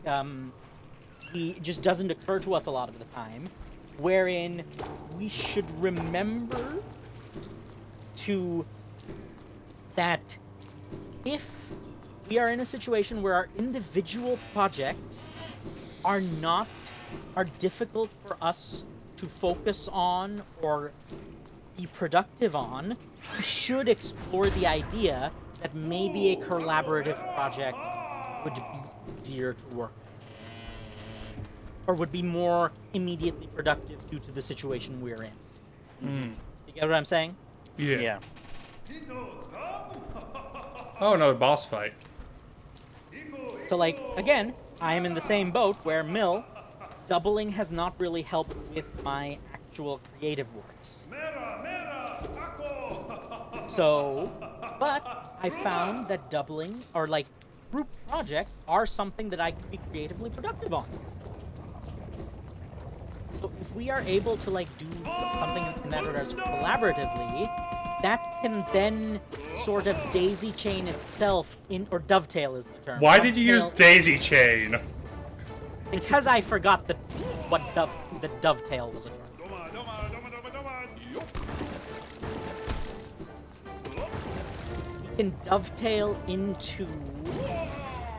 it just doesn't occur to us a lot of the time, wherein we should remember that if we are in a situation where our individual projects are difficult for us to focus on or be productive on, we should explore the idea that maybe a collaborative project would be easier to work with, or would be more immediately productive due to the situation we're in. You get what I'm saying?
Yeah. Oh, another boss fight.
So, like, again, I am in the same boat where doubling has not really helped with my actual creative works. So, but I found that doubling or like group projects are something that I can be creatively productive on. So if we are able to like do something in that regard collaboratively, that can then sort of daisy chain itself in, or dovetail is the term.
Why did you use
Dovetail-
daisy chain?
Because I forgot the dovetail was a term. We can dovetail into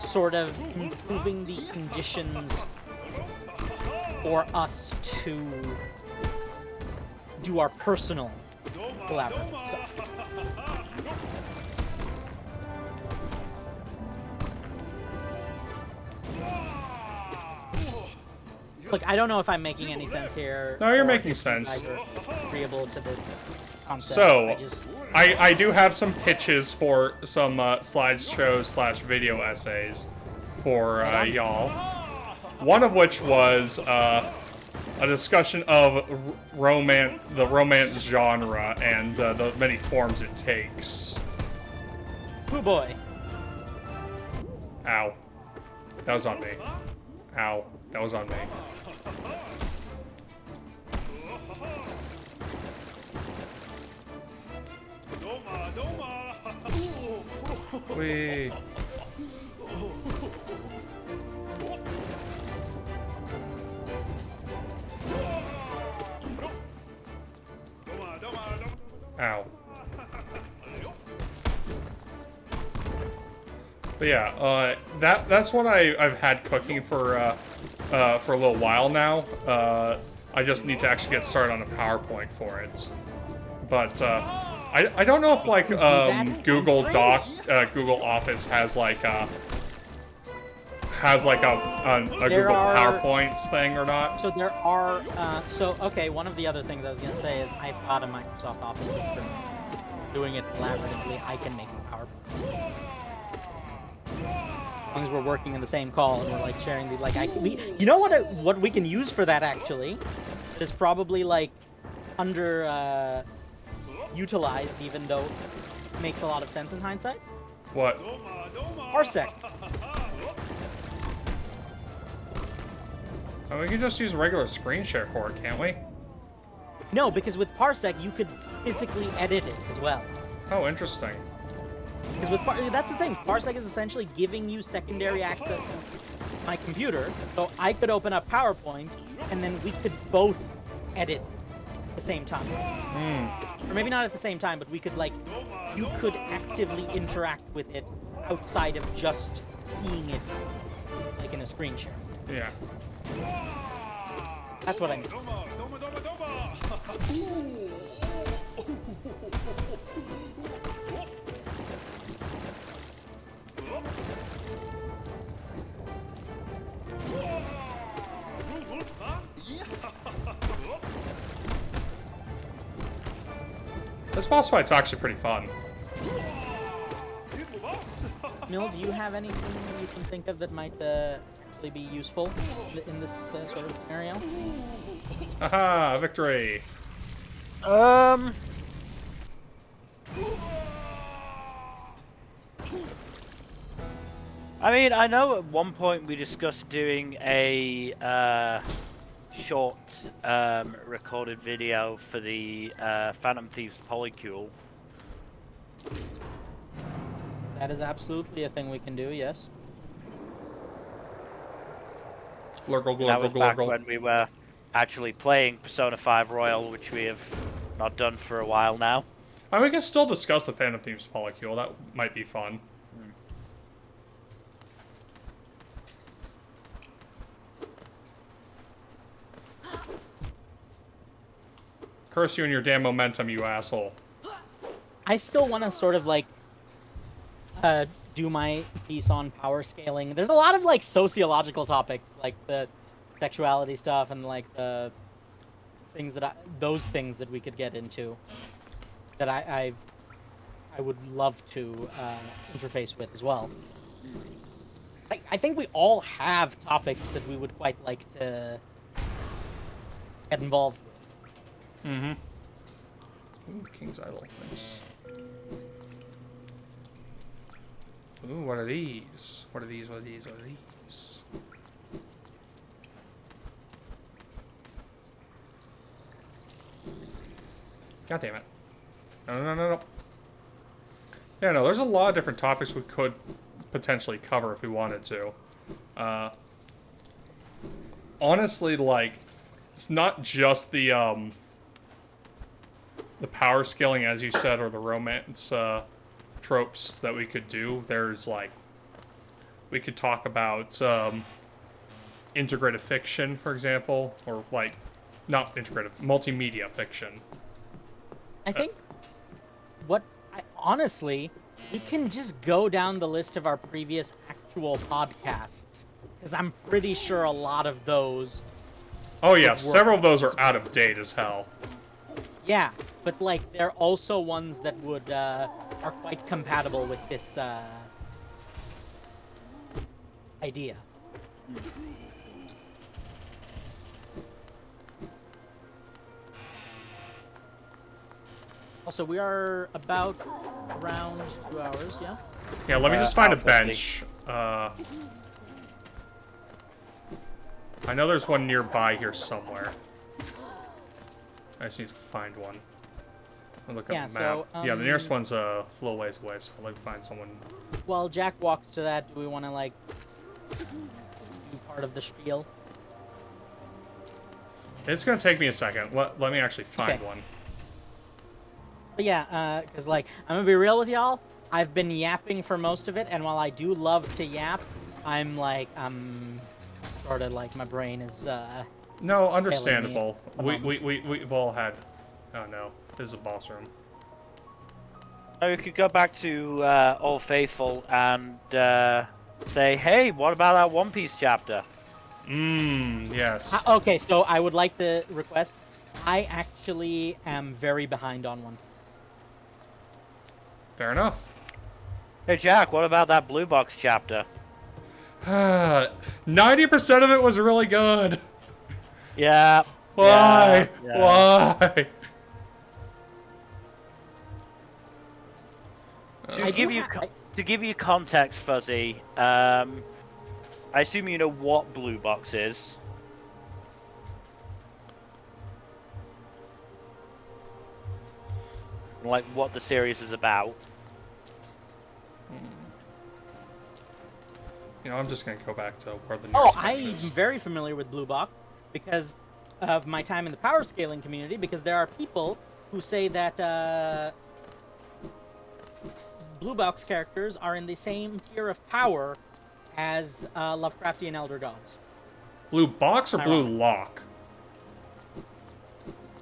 sort of improving the conditions for us to do our personal collaborative stuff. Look, I don't know if I'm making any sense here.
No, you're
or
making
if you
sense.
guys are agreeable to this concept.
So,
I just...
I do have some pitches for some slideshows / video essays for y'all. One of which was a discussion of the romance genre and the many forms it takes.
Oh boy.
Ow. That was on me. Ow. That was on me. Wee. Ow. But yeah, that's what I've had cooking for a little while now. I just need to actually get started on a PowerPoint for it. But I don't know if like Google Google Office has like a Google PowerPoints thing or not.
So there are, okay, one of the other things I was going to say is I've got a Microsoft Office for doing it collaboratively. I can make a PowerPoint. As long as we're working in the same call and we're like sharing the, like, you know what we can use for that actually? Is probably like under, utilized, even though it makes a lot of sense in hindsight.
What?
Parsec.
Oh, we can just use regular screen share for it, can't we?
No, because with Parsec you could physically edit it as well.
Oh, interesting.
Because with that's the thing. Parsec is essentially giving you secondary access to my computer, so I could open up PowerPoint, and then we could both edit at the same time. Or maybe not at the same time, but we could like, you could actively interact with it outside of just seeing it, like in a screen share.
Yeah.
That's what I mean.
This boss fight's actually pretty fun.
Mill, do you have anything you can think of that might actually be useful in this sort of scenario?
Haha, victory!
I mean, I know at one point we discussed doing a short recorded video for the Phantom Thieves Polycule.
That is absolutely a thing we can do, yes.
Glurgle,
That was
glurgle,
back
glurgle.
when we were actually playing Persona 5 Royal, which we have not done for a while now.
I mean, we can still discuss the Phantom Thieves Polycule. That might be fun. Curse you and your damn momentum, you asshole.
I still want to sort of like do my piece on power scaling. There's a lot of like sociological topics, like the sexuality stuff and like the things that those things that we could get into that I would love to interface with as well. I think we all have topics that we would quite like to get involved with.
Mm-hmm. Ooh, King's Idol. Nice. Ooh, what are these? What are these? What are these? What are these? God damn it. No, no, no, no, no. Yeah, no, there's a lot of different topics we could potentially cover if we wanted to. Honestly, like, it's not just the power scaling, as you said, or the romance tropes that we could do. There's, like, we could talk about integrative fiction, for example, or, like, not integrative, multimedia fiction.
I think honestly, we can just go down the list of our previous actual podcasts, because I'm pretty sure a lot of those.
Oh yeah, several of those are out of date as hell.
Yeah, but like they're also ones that would are quite compatible with this idea. Also, we are about around 2 hours, yeah?
Yeah, let me just find a
Alpha
bench. I know there's one nearby here somewhere. I just need to find one. I'll look
Yeah,
at the map.
so,
Yeah, the nearest one's a little ways away, so I'll like find someone.
While Jack walks to that, do we want to, like, do part of the spiel?
It's gonna take me a second. Let me actually find
Okay.
one.
But yeah, because, like, I'm gonna be real with y'all. I've been yapping for most of it, and while I do love to yap, I'm, like, sort of, like, my brain is,
No, understandable.
at the moment.
We've all had. Oh no, this is a boss room.
Or we could go back to Old Faithful and say, hey, what about that One Piece chapter?
Yes.
Okay, so I would like to request, I actually am very behind on One Piece.
Fair enough.
Hey, Jack, what about that Blue Box chapter?
90% of it was really good.
Yeah.
Why?
Yeah.
Why?
To give you context, Fuzzy, I assume you know what Blue Box is. Like what the series is about.
You know, I'm just gonna go back to where the
Oh,
nearest
I'm
bench is.
very familiar with Blue Box because of my time in the power scaling community, because there are people who say that Blue Box characters are in the same tier of power as Lovecraftian Elder Gods.
Blue box or blue
Ironic.
lock?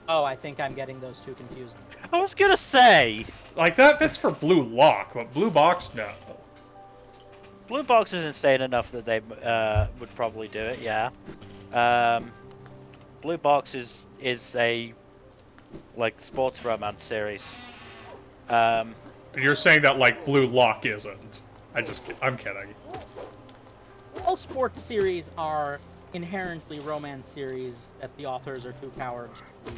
Oh, I think I'm getting those two confused.
I was gonna say,
Like, that fits for blue lock, but blue box, no.
Blue Box is insane enough that they would probably do it. Yeah. Blue Box is a like sports romance series.
And you're saying that, like, blue lock isn't. I'm kidding.
All sports series are inherently romance series that the authors are too cowards to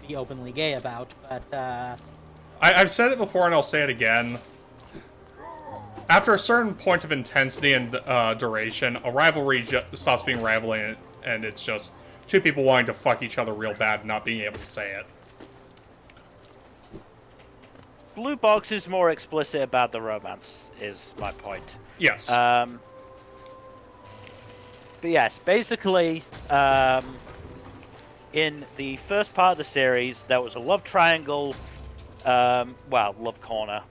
be openly gay about, but
I've said it before and I'll say it again. After a certain point of intensity and duration, a rivalry stops being rivalry, and it's just two people wanting to fuck each other real bad and not being able to say it.
Blue Box is more explicit about the romance, is my point.
Yes.
But yes, basically, in the first part of the series, there was a love triangle, well, love corner,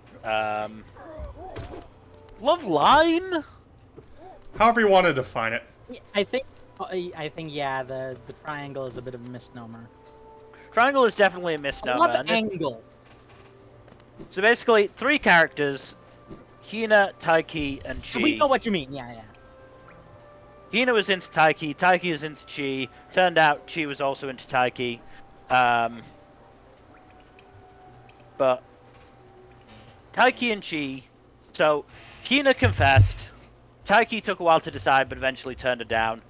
love line?
However you want to define it.
I think yeah, the triangle is a bit of a misnomer.
Triangle is definitely a misnomer.
Love
and this-
angle.
So basically, three characters, Hina, Taiki, and Chi.
We know what you mean. Yeah, yeah.
Hina was into Taiki, Taiki was into Chi. Turned out Chi was also into Taiki. But Taiki and Chi, so Hina confessed. Taiki took a while to decide, but eventually turned her down.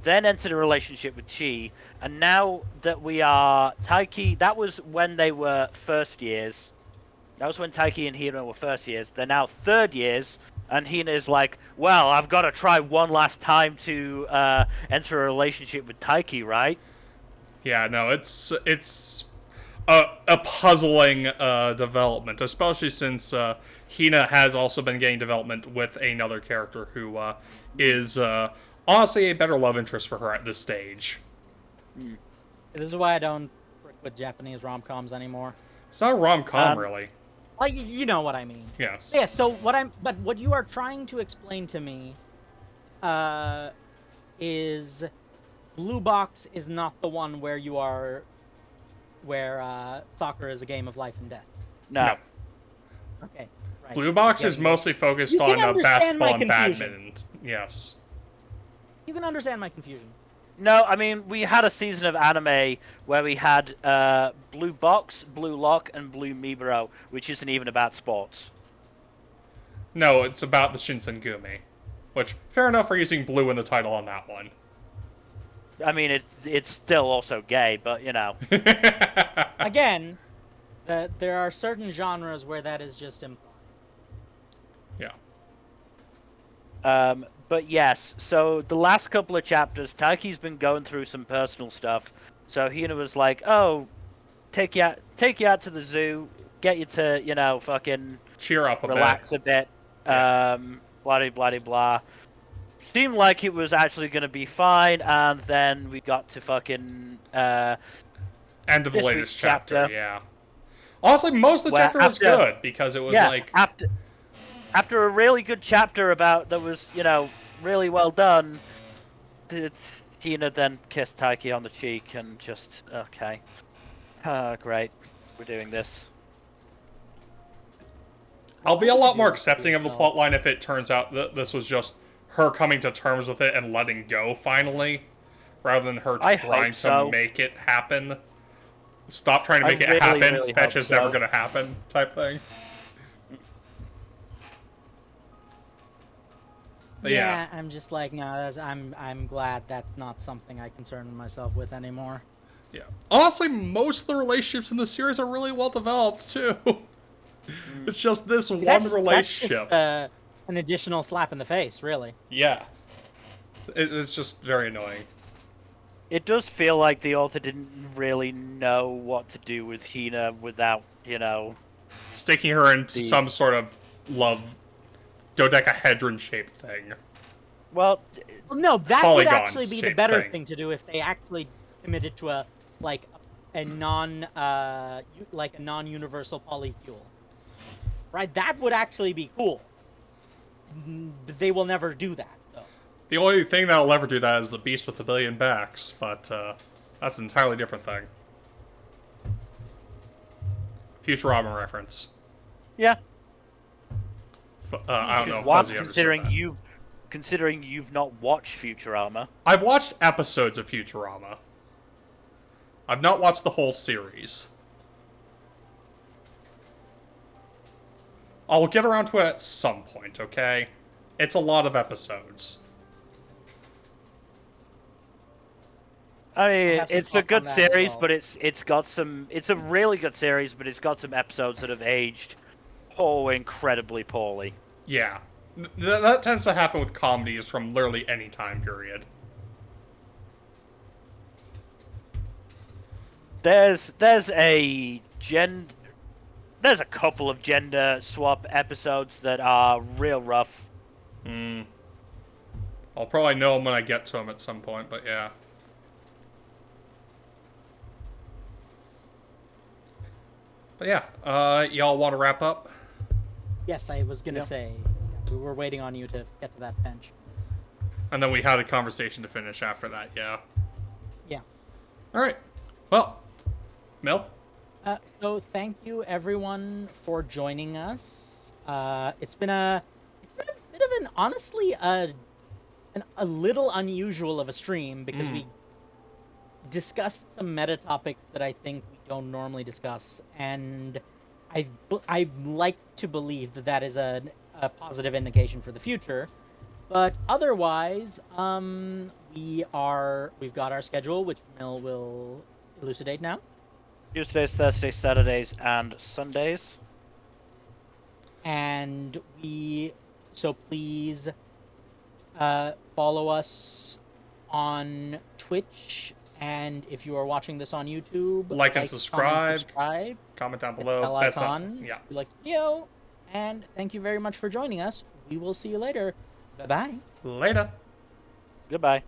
Then entered a relationship with Chi, and now that we are Taiki, that was when they were first years. That was when Taiki and Hina were first years. They're now third years, and Hina is like, well, I've got to try one last time to enter a relationship with Taiki, right?
Yeah, no, it's a puzzling development, especially since Hina has also been getting development with another character who is honestly a better love interest for her at this stage.
This is why I don't work with Japanese rom-coms anymore.
It's not a rom-com, really.
Like, you know what I mean.
Yes.
Yeah, so what you are trying to explain to me is Blue Box is not the one where soccer is a game of life and death.
No.
Okay. Right.
Blue Box is mostly focused on basketball and
confusion.
badminton. Yes.
You can understand my confusion.
No, I mean, we had a season of anime where we had Blue Box, Blue Lock, and Blue Miburo, which isn't even about sports.
No, it's about the Shinsengumi. Which, fair enough for using blue in the title on that one.
I mean, it's still also gay, but, you know.
Again, there are certain genres where that is just implied.
Yeah.
But yes, so the last couple of chapters, Taiki's been going through some personal stuff. So Hina was like, "Oh, take you out to the zoo, get you to, you know, fucking
Cheer up a
relax
bit.
a bit, blah blah blah." Seemed like it was actually going to be fine, and then we got to fucking
End of the
this
latest
week's
chapter, yeah. Honestly, most of the chapter was good, because it was like...
After a really good chapter that was, you know, really well done, Hina then kissed Taiki on the cheek and just, okay. Great. We're doing this.
I'll be a lot more accepting of the plotline if it turns out that this was just her coming to terms with it and letting go, finally. Rather than her trying to make it happen. Stop trying to make it happen,
really
fetch is never gonna happen, type thing. But
yeah, I'm just like, no, I'm glad that's not something I concern myself with anymore.
Yeah. Honestly, most of the relationships in the series are really well developed, too. It's just this one relationship.
That's just, an additional slap in the face, really.
Yeah. It's just very annoying.
It does feel like the author didn't really know what to do with Hina without, you know...
Sticking her into some sort of love dodecahedron-shaped thing.
Well,
no, that would actually be the better
thing
to do if they actually committed to a non-universal polycule. Right? That would actually be cool. But they will never do that, though.
The only thing that'll ever do that is the Beast with a Billion Backs, but that's an entirely different thing. Futurama reference.
Yeah.
I don't know if Fuzzy understood that.
Considering you've not watched Futurama.
I've watched episodes of Futurama. I've not watched the whole series. I'll get around to it at some point, okay? It's a lot of episodes.
I mean, it's a good series, but it's a really good series, but it's got some episodes that have aged incredibly poorly.
Yeah. That tends to happen with comedies from literally any time period.
There's a couple of gender swap episodes that are real rough.
I'll probably know them when I get to them at some point, but yeah. But yeah, y'all want to wrap up?
Yes, I was gonna say, we were waiting on you to get to that bench.
And then we had a conversation to finish after that, yeah.
Yeah.
Alright. Well, Mel?
So thank you everyone for joining us. It's been a bit of an honestly a little unusual of a stream because we discussed some meta topics that I think we don't normally discuss, and I like to believe that is a positive indication for the future. But otherwise, we've got our schedule, which Mel will elucidate now.
Tuesdays, Thursdays, Saturdays, and Sundays.
and please follow us on Twitch, and if you are watching this on YouTube,
Like and subscribe.
subscribe.
Comment down
Hit the
below.
bell
Best
icon.
yeah.
We like the video, and thank you very much for joining us. We will see you later. Bye bye.
Later.
Goodbye.